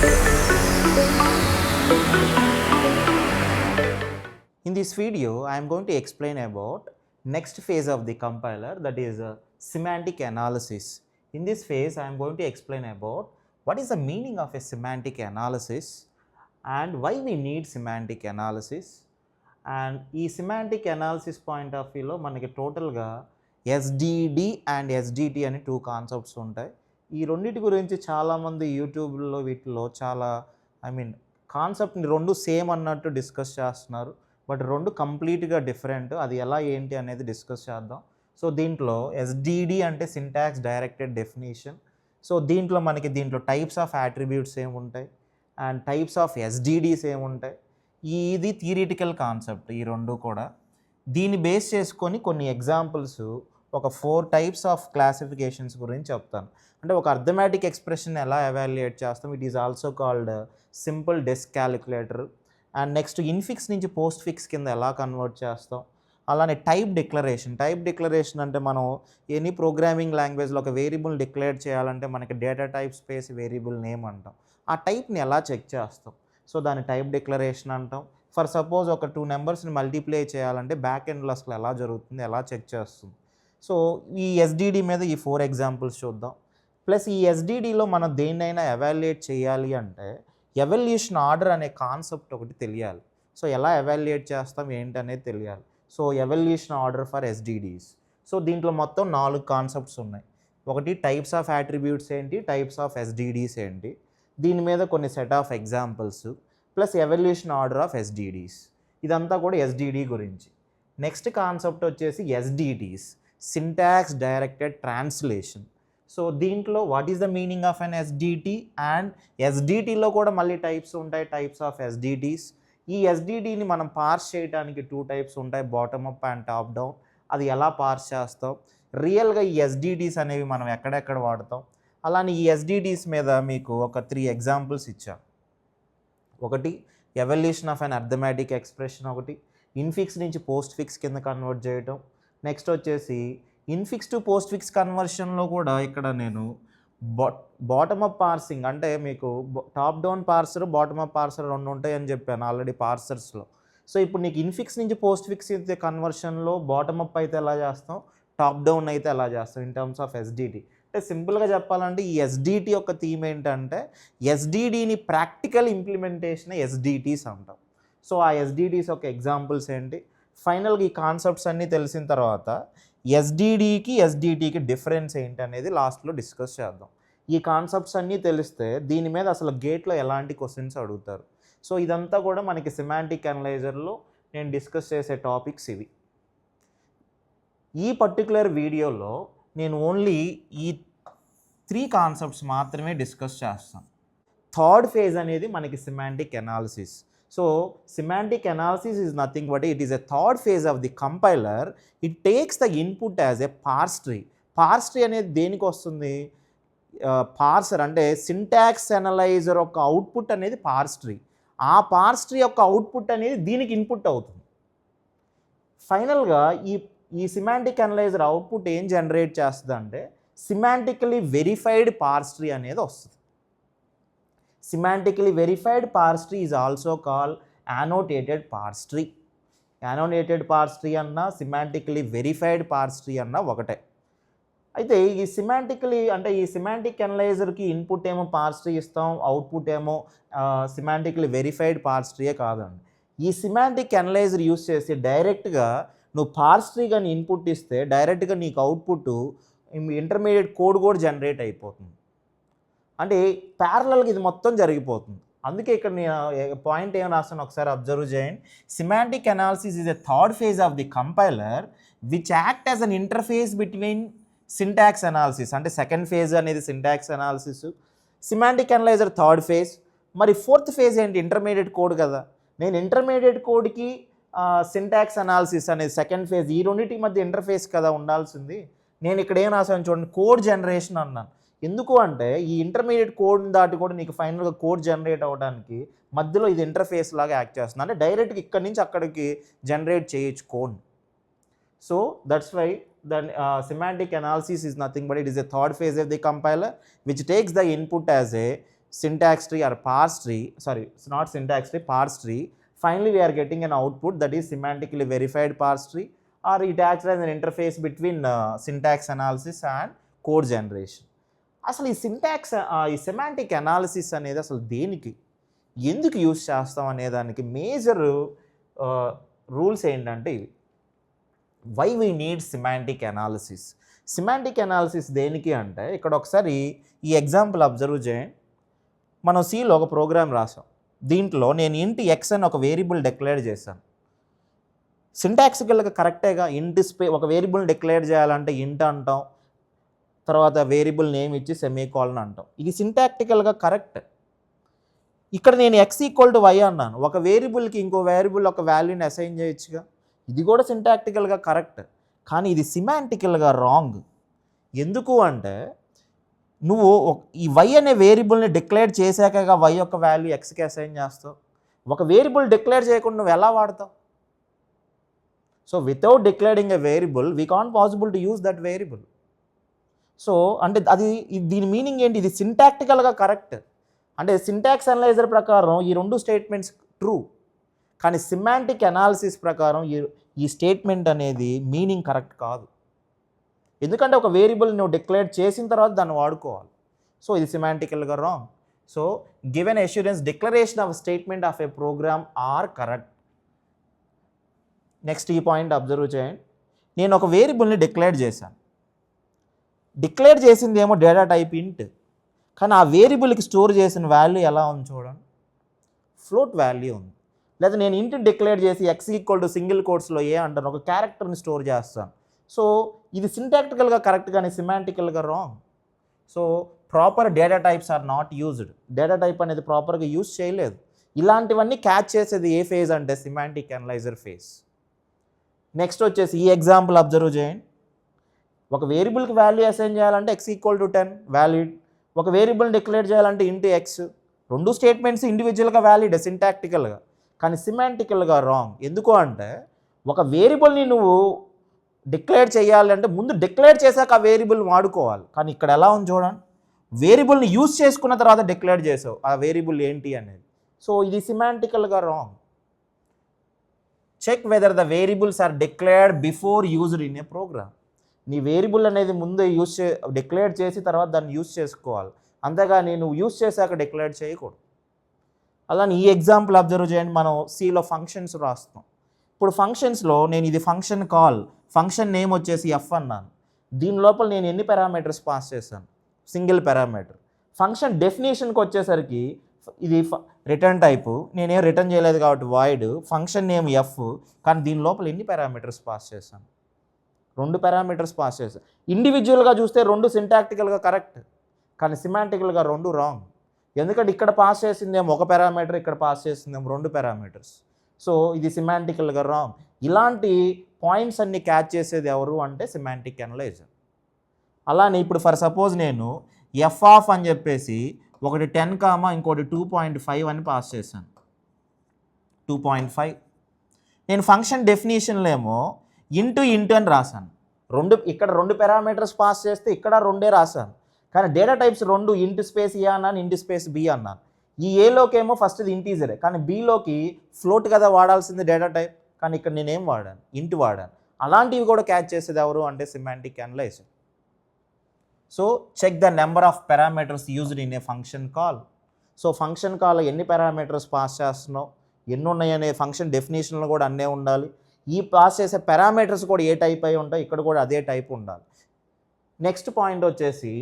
In this video, I am going to explain about next phase of the compiler, that is semantic analysis. In this phase, I am going to explain about what is the meaning of a semantic analysis and why we need semantic analysis. And ఈ semantic analysis point of వ్యూలో మనకి టోటల్గా SDD and SDT అని two concepts ఉంటాయి. ఈ రెండింటి గురించి చాలామంది యూట్యూబ్లో వీటిలో చాలా కాన్సెప్ట్ని రెండు సేమ్ అన్నట్టు డిస్కస్ చేస్తున్నారు. బట్ రెండు కంప్లీట్గా డిఫరెంట్. అది ఎలా ఏంటి అనేది డిస్కస్ చేద్దాం. సో దీంట్లో ఎస్డిడి అంటే సింటాక్స్ డైరెక్టెడ్ డెఫినేషన్. సో దీంట్లో టైప్స్ ఆఫ్ యాట్రిబ్యూట్స్ ఏముంటాయి అండ్ టైప్స్ ఆఫ్ ఎస్డిడిస్ ఏముంటాయి. ఇది థియరిటికల్ కాన్సెప్ట్ ఈ రెండు కూడా. దీన్ని బేస్ చేసుకొని కొన్ని ఎగ్జాంపుల్స్ ఒక 4 టైప్స్ ఆఫ్ క్లాసిఫికేషన్స్ గురించి చెప్తాను. అంటే ఒక అర్థమెటిక్ ఎక్స్ప్రెషన్ ఎలా ఎవాల్యుయేట్ చేస్తాం, it is also called simple desk calculator. And next infix నుంచి పోస్ట్ ఫిక్స్ కింద ఎలా కన్వర్ట్ చేస్తాం. అలానే టైప్ డిక్లరేషన్ అంటే మనం ఎనీ ప్రోగ్రామింగ్ లాంగ్వేజ్లో ఒక వేరియబుల్ డిక్లేర్ చేయాలంటే మనకి data type space variable name అంటాం. ఆ టైప్ని ఎలా చెక్ చేస్తాం, సో దాన్ని టైప్ డిక్లరేషన్ అంటాం. ఫర్ సపోజ్ ఒక 2 నెంబర్స్ని మల్టిప్లై చేయాలంటే బ్యాక్ ఎండ్లో అసలు ఎలా జరుగుతుంది, ఎలా చెక్ చేస్తుంది. సో ఈ ఎస్డిడి మీద ఈ 4 ఎగ్జాంపుల్స్ చూద్దాం. ప్లస్ ఈ ఎస్డిడిలో మనం దేన్నైనా ఎవాల్యుయేట్ చేయాలి అంటే ఎవల్యూషన్ ఆర్డర్ అనే కాన్సెప్ట్ ఒకటి తెలియాలి. సో ఎలా ఎవాల్యుయేట్ చేస్తాం ఏంటి అనేది తెలియాలి. So evaluation order for SDDs. So దీంట్లో మొత్తం 4 కాన్సెప్ట్స్ ఉన్నాయి. ఒకటి టైప్స్ ఆఫ్ యాట్రిబ్యూట్స్ ఏంటి, టైప్స్ ఆఫ్ ఎస్డిడిస్ ఏంటి, దీని మీద కొన్ని set of examples, plus evaluation order of SDDs. ఇదంతా కూడా ఎస్డిడి గురించి. నెక్స్ట్ కాన్సెప్ట్ వచ్చేసి SDTs, syntax directed translation. So దీంట్లో what is the meaning of an SDT and ఎస్డిటిలో కూడా మళ్ళీ టైప్స్ ఉంటాయి, టైప్స్ ఆఫ్ ఎస్డిటిస్. ఈ ఎస్డిడిని మనం పార్స్ చేయడానికి 2 టైప్స్ ఉంటాయి, bottom up and top down. అది ఎలా పార్స్ చేస్తాం, రియల్గా ఈ ఎస్డిటిస్ అనేవి మనం ఎక్కడెక్కడ వాడతాం. అలానే ఈ ఎస్డిడిస్ మీద మీకు ఒక 3 ఎగ్జాంపుల్స్ ఇచ్చాం. ఒకటి evolution of an arithmetic expression, ఒకటి ఇన్ఫిక్స్ నుంచి పోస్ట్ ఫిక్స్ కింద కన్వర్ట్ చేయటం. నెక్స్ట్ వచ్చేసి ఇన్ఫిక్స్ టు పోస్ట్ ఫిక్స్ కన్వర్షన్లో కూడా ఇక్కడ నేను బాటమ్ అప్ పార్సింగ్ అంటే మీకు top down parser, bottom up parser 2 ఉంటాయి అని చెప్పాను ఆల్రెడీ పార్సర్స్లో. సో ఇప్పుడు నీకు ఇన్ఫిక్స్ నుంచి పోస్ట్ ఫిక్స్ అయితే కన్వర్షన్లో బాటమ్ అప్ అయితే ఎలా చేస్తాం, టాప్ డౌన్ అయితే ఎలా చేస్తాం ఇన్ టర్మ్స్ ఆఫ్ ఎస్డిటి. అంటే సింపుల్గా చెప్పాలంటే ఈ ఎస్డిటి యొక్క థీమ్ ఏంటంటే ఎస్డిడిని ప్రాక్టికల్ ఇంప్లిమెంటేషన్ ఎస్డిటీస్ అంటాం. సో ఆ ఎస్డిటీస్ యొక్క ఎగ్జాంపుల్స్ ఏంటి, ఫైనల్గా ఈ కాన్సెప్ట్స్ అన్నీ తెలిసిన తర్వాత ఎస్డిడికి ఎస్డిటికి డిఫరెన్స్ ఏంటి అనేది లాస్ట్లో డిస్కస్ చేద్దాం. ఈ కాన్సెప్ట్స్ అన్నీ తెలిస్తే దీని మీద అసలు గేట్లో ఎలాంటి క్వశ్చన్స్ అడుగుతారు. సో ఇదంతా కూడా మనకి సెమాంటిక్ అనలైజర్లో నేను డిస్కస్ చేసే టాపిక్స్ ఇవి. ఈ పర్టికులర్ వీడియోలో నేను ఓన్లీ ఈ 3 కాన్సెప్ట్స్ మాత్రమే డిస్కస్ చేస్తాను. థర్డ్ ఫేజ్ అనేది మనకి semantic analysis. So semantic analysis is nothing but it is a third phase of the compiler. It takes the input as a parse tree. Parse tree అనేది దేనికి వస్తుంది, parser అంటే syntax analyser యొక్క output అనేది పార్స్ tree. ఆ పార్స్ tree యొక్క output అనేది దీనికి ఇన్పుట్ అవుతుంది. ఫైనల్గా ఈ సిమాంటిక్ అనలైజర్ అవుట్పుట్ ఏం జనరేట్ చేస్తుంది అంటే సిమాంటికలీ వెరిఫైడ్ పార్స్ ట్రీ అనేది వస్తుంది. Semantically verified parse tree is also call annotated parse tree. Annotated parse tree అన్నా సిమాంటికలీ వెరిఫైడ్ పార్స్ ట్రీ అన్నా ఒకటే. అయితే ఈ సిమాంటికలీ అంటే ఈ సిమాంటిక్ అనలైజర్కి ఇన్పుట్ ఏమో పార్స్ ట్రీ ఇస్తాం, అవుట్పుట్ ఏమో సిమాంటికలీ వెరిఫైడ్ పార్స్ ట్రీయే కాదండి. ఈ సిమాంటిక్ అనలైజర్ యూస్ చేసి డైరెక్ట్గా నువ్వు పార్స్ ట్రీ కానీ ఇన్పుట్ ఇస్తే డైరెక్ట్గా నీకు అవుట్పుట్ ఇంటర్మీడియట్ కోడ్ కూడా జనరేట్ అయిపోతుంది. అంటే ప్యారలల్గా ఇది మొత్తం జరిగిపోతుంది. అందుకే ఇక్కడ నేను పాయింట్ ఏం రాస్తాను ఒకసారి అబ్జర్వ్ చేయండి. Semantic analysis is a third phase of the compiler which act as an interface between syntax analysis. అంటే సెకండ్ ఫేజ్ అనేది syntax analysis, semantic analyser third phase. మరి ఫోర్త్ ఫేజ్ ఏంటి, ఇంటర్మీడియట్ కోడ్ కదా. నేను ఇంటర్మీడియట్ కోడ్కి సింటాక్స్ అనాలిసిస్ అనేది second phase, ఈ రెండింటి మధ్య ఇంటర్ఫేస్ కదా ఉండాల్సింది. నేను ఇక్కడ ఏం రాసాను చూడండి, కోడ్ జనరేషన్ అన్నాను. ఎందుకు అంటే ఈ ఇంటర్మీడియట్ కోడ్ని దాటి కూడా నీకు ఫైనల్గా కోడ్ జనరేట్ అవ్వడానికి మధ్యలో ఇది ఇంటర్ఫేస్ లాగా యాక్ట్ చేస్తుంది. అంటే డైరెక్ట్గా ఇక్కడి నుంచి అక్కడికి జనరేట్ చేయొచ్చు code. So that's why the semantic analysis is nothing but it is a third phase of the compiler which takes the input as a syntax tree or parse tree, sorry, it's not syntax tree, parse tree. Finally, we are getting an output that is semantically verified parse tree, or it acts as an interface between syntax analysis and code generation. అసలు ఈ syntax ఈ semantic analysis అనేది అసలు దేనికి ఎందుకు use చేస్తాం అనే దానికి మేజర్ రూల్స్ ఏంటంటే ఇవి. Why we need semantic analysis. Semantic analysis దేనికి అంటే ఇక్కడ ఒకసారి ఈ ఎగ్జాంపుల్ అబ్జర్వ్ చేయండి. మనం సిలో ఒక ప్రోగ్రామ్ రాసాం. దీంట్లో నేను ఇంట్ ఎక్స్ అని ఒక వేరియబుల్ డిక్లేర్ చేశాను. సింటాక్సికల్గా కరెక్టేగా. ఇంట్ ఒక వేరియబుల్ డిక్లేర్ చేయాలంటే ఇంట్ అంటాం, తర్వాత వేరియబుల్ నేమ్ ఇచ్చి సెమీకోలన్ అంటాం. ఇది సింటాక్టికల్గా కరెక్ట్. ఇక్కడ నేను ఎక్స్ ఈక్వల్ టు వై అన్నాను, ఒక వేరియబుల్కి ఇంకో వేరియబుల్ ఒక వాల్యూని అసైన్ చేయొచ్చుగా. ఇది కూడా సింటాక్టికల్గా కరెక్ట్. కానీ ఇది సిమాంటికల్గా రాంగ్. ఎందుకు అంటే నువ్వు ఈ వై అనే వేరియబుల్ని డిక్లేర్ చేశాకగా వై యొక్క వాల్యూ ఎక్స్కి అసైన్ చేస్తావు. ఒక వేరియబుల్ డిక్లేర్ చేయకుండా నువ్వు ఎలా వాడతావు? So without declaring a variable we can't possible to use that variable. So అంటే అది దీని మీనింగ్ ఏంటి? ఇది సింటాక్టికల్గా కరెక్ట్. అంటే సింటాక్స్ అనలైజర్ ప్రకారం ఈ రెండు స్టేట్మెంట్స్ ట్రూ, కానీ సిమాంటిక్ అనాలిసిస్ ప్రకారం ఈ స్టేట్మెంట్ అనేది మీనింగ్ కరెక్ట్ కాదు. ఎందుకంటే ఒక వేరియబుల్ నువ్వు డిక్లేర్ చేసిన తర్వాత దాన్ని వాడుకోవాలి. సో ఇది సిమాంటికల్గా wrong. So given assurance declaration of statement of a program are correct. Next ఈ పాయింట్ అబ్జర్వ్ చేయండి. నేను ఒక వేరియబుల్ని డిక్లేర్ చేశాను. డిక్లేర్ చేసింది ఏమో డేటా టైప్ ఇంట్, కానీ ఆ వేరియబుల్కి స్టోర్ చేసిన వాల్యూ ఎలా ఉంది చూడండి, ఫ్లోట్ వాల్యూ ఉంది. లేదా నేను ఇంట్ డిక్లేర్ చేసి ఎక్స్ ఈక్వల్ టు సింగిల్ కోట్స్లో ఏ అంటాను, ఒక క్యారెక్టర్ని స్టోర్ చేస్తాను. సో ఇది సింటాక్టికల్గా కరెక్ట్ కానీ సిమాంటికల్గా wrong. So proper data types are not used. Data type అనేది ప్రాపర్గా యూజ్ చేయలేదు. ఇలాంటివన్నీ క్యాచ్ చేసేది ఏ ఫేజ్ అంటే సిమాంటిక్ అనలైజర్ ఫేజ్. నెక్స్ట్ వచ్చేసి ఈ ఎగ్జాంపుల్ అబ్జర్వ్ చేయండి. ఒక వేరియబుల్కి వాల్యూ అసైన్ చేయాలంటే ఎక్స్ ఈక్వల్ టు 10 వ్యాలిడ్, ఒక వేరియబుల్ని డిక్లేర్ చేయాలంటే ఇంటూ ఎక్స్. రెండు స్టేట్మెంట్స్ ఇండివిజువల్గా వ్యాలిడ్ సింటాక్టికల్గా, కానీ సిమాంటికల్గా రాంగ్. ఎందుకు అంటే ఒక వేరియబుల్ని నువ్వు డిక్లేర్ చేయాలంటే ముందు డిక్లేర్ చేశాక ఆ వేరియబుల్ వాడుకోవాలి. కానీ ఇక్కడ ఎలా ఉంది చూడండి, వేరియబుల్ని యూజ్ చేసుకున్న తర్వాత డిక్లేర్ చేసావు ఆ వేరియబుల్ ఏంటి అనేది. సో ఇది సిమాంటికల్గా wrong. Check whether the variables are declared before used in a program. నీ వేరియబుల్ అనేది ముందే డిక్లేర్ చేసి తర్వాత దాన్ని యూజ్ చేసుకోవాలి, అంతేగాని నువ్వు యూజ్ చేశాక డిక్లేర్ చేయకూడదు. అలానే ఈ ఎగ్జాంపుల్ అబ్జర్వ్ చేయండి. మనం సిలో ఫంక్షన్స్ రాస్తాం. ఇప్పుడు ఫంక్షన్స్లో నేను ఇది ఫంక్షన్ కాల్, ఫంక్షన్ నేమ్ వచ్చేసి ఎఫ్ అన్నాను. దీని లోపల నేను ఎన్ని పారామీటర్స్ పాస్ చేశాను? Single parameter. ఫంక్షన్ డెఫినేషన్కి వచ్చేసరికి ఇది రిటర్న్ టైపు, నేనేం రిటర్న్ చేయలేదు కాబట్టి వాయిడ్. ఫంక్షన్ నేమ్ ఎఫ్, కానీ దీని లోపల ఎన్ని పారామీటర్స్ పాస్ చేశాను? 2 పారామీటర్స్ పాస్ చేశాను. ఇండివిజువల్గా చూస్తే 2 సింటాక్టికల్గా కరెక్ట్, కానీ సిమాంటికల్గా 2 రాంగ్. ఎందుకంటే ఇక్కడ పాస్ చేసిందేమో 1 పారామీటర్, ఇక్కడ పాస్ చేసిందేమో 2 పారామీటర్స్. సో ఇది సిమాంటికల్గా రాంగ్. ఇలాంటి పాయింట్స్ అన్ని క్యాచ్ చేసేది ఎవరు అంటే సిమాంటిక్ అనలైజర్. అలానే ఇప్పుడు ఫర్ సపోజ్ నేను ఎఫ్ ఆఫ్ అని చెప్పేసి ఒకటి 10, ఇంకోటి 2.5 అని పాస్ చేశాను. 2.5 నేను ఫంక్షన్ డెఫినేషన్లో ఏమో ఇంటూ అని రాశాను. ఇక్కడ 2 పారామీటర్స్ పాస్ చేస్తే ఇక్కడ 2 రాశాను, కానీ డేటా టైప్స్ 2 ఇంట్ స్పేస్ ఏ అన్నాను, ఇంట్ స్పేస్ బి అన్నాను. ఈ ఏలోకి ఏమో ఫస్ట్ ఇది ఇంటీజరే, కానీ బీలోకి ఫ్లోట్ కదా వాడాల్సింది డేటా టైప్, కానీ ఇక్కడ నేనేం వాడాను? ఇంట్ వాడాను. అలాంటివి కూడా క్యాచ్ చేసేది ఎవరు అంటే semantic analyser. So check the number of parameters used in a function call. So function call ఎన్ని పారామీటర్స్ పాస్ చేస్తున్నావు, ఎన్ని ఉన్నాయనే ఫంక్షన్ డెఫినేషన్లో కూడా అన్నీ ఉండాలి. ఈ పాస్ చేసే పారామీటర్స్ కూడా ఏ టైప్ అయి ఉంటాయి, ఇక్కడ కూడా అదే టైప్ ఉండాలి. నెక్స్ట్ పాయింట్ వచ్చేసి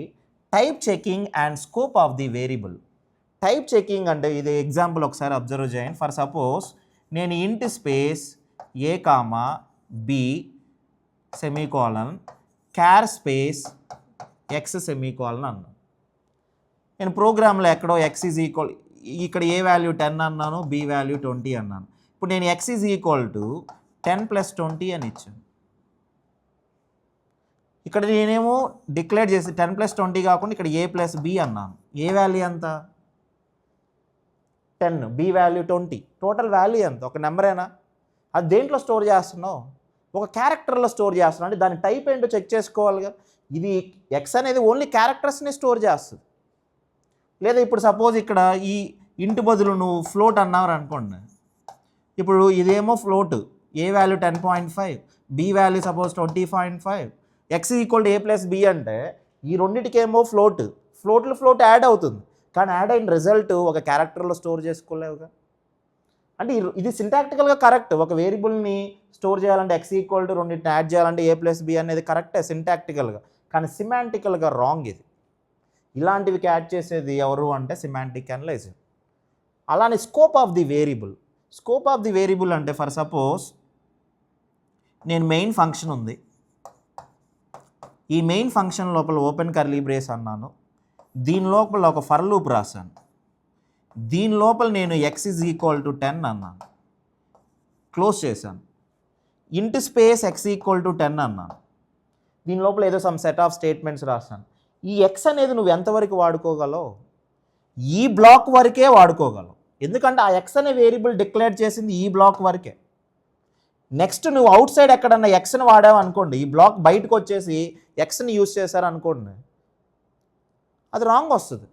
type checking and scope of the variable. Type checking అంటే ఇది ఎగ్జాంపుల్ ఒకసారి అబ్జర్వ్ చేయండి. ఫర్ సపోజ్ నేను int space a comma b semicolon char space x semicolon అన్నాను. నేను ప్రోగ్రాంలో ఎక్కడో ఎక్స్ ఈజ్ ఈక్వల్, ఇక్కడ ఏ వాల్యూ 10 అన్నాను, బి వాల్యూ 20 అన్నాను. ఇప్పుడు నేను ఎక్స్ ఈజ్ ఈక్వల్ టు 10 + 20 అని ఇచ్చాను. ఇక్కడ నేనేమో డిక్లేర్ చేసి 10 + 20 కాకుండా ఇక్కడ ఏ ప్లస్ బి అన్నాను. ఏ వాల్యూ ఎంత? 10, బి వాల్యూ 20. టోటల్ వాల్యూ ఎంత? ఒక నెంబరేనా? అది దేంట్లో స్టోర్ చేస్తున్నావు? ఒక క్యారెక్టర్లో స్టోర్ చేస్తున్నావు. అంటే దాని టైప్ ఏంటో చెక్ చేసుకోవాలిగా. ఇది ఎక్స్ అనేది ఓన్లీ క్యారెక్టర్స్ని స్టోర్ చేస్తుంది. లేదా ఇప్పుడు సపోజ్ ఇక్కడ ఈ ఇంటి బదులు నువ్వు ఫ్లోట్ అన్నావు అనుకోండి, ఇప్పుడు ఇదేమో float, A value 10.5, B value suppose 20.5, X equal to A plus B అంటే ఈ రెండింటికేమో ఫ్లోట్ యాడ్ అవుతుంది, కానీ యాడ్ అయిన రిజల్ట్ ఒక క్యారెక్టర్లో స్టోర్ చేసుకోలేవుగా. అంటే ఇది సింటాక్టికల్గా కరెక్ట్, ఒక వేరియబుల్ని స్టోర్ చేయాలంటే ఎక్స్ ఈక్వల్ టు రెండింటిని యాడ్ చేయాలంటే ఏ ప్లస్ బి అనేది కరెక్టే సింటాక్టికల్గా, కానీ సిమాంటికల్గా రాంగ్ ఇది. ఇలాంటివి యాడ్ చేసేది ఎవరు అంటే సిమాంటిక్ అనలైజర్. అలానే స్కోప్ ఆఫ్ ది వేరియబుల్ అంటే ఫర్ సపోజ్ నేను మెయిన్ ఫంక్షన్ ఉంది, ఈ మెయిన్ ఫంక్షన్ లోపల ఓపెన్ కర్లీ బ్రేస్ అన్నాను, దీని లోపల ఒక ఫర్ లూప్ రాశాను, దీని లోపల నేను ఎక్స్ ఈజ్ ఈక్వల్ టు 10 అన్నాను, క్లోజ్ చేశాను, into space X equal to 10 అన్నాను, దీని లోపల ఏదో సమ్ సెట్ ఆఫ్ స్టేట్మెంట్స్ రాశాను. ఈ ఎక్స్ అనేది నువ్వు ఎంతవరకు వాడుకోగలవు, ఈ బ్లాక్ వరకే వాడుకోగలవు, ఎందుకంటే ఆ ఎక్స్ అనే వేరియబుల్ డిక్లేర్ చేసింది ఈ బ్లాక్ వరకే. నెక్స్ట్ నువ్వు అవుట్ సైడ్ ఎక్కడన్నా ఎక్స్ని వాడావు అనుకోండి, ఈ బ్లాక్ బయటకు వచ్చేసి ఎక్స్ని యూజ్ చేశారనుకోండి, అది రాంగ్ వస్తుంది,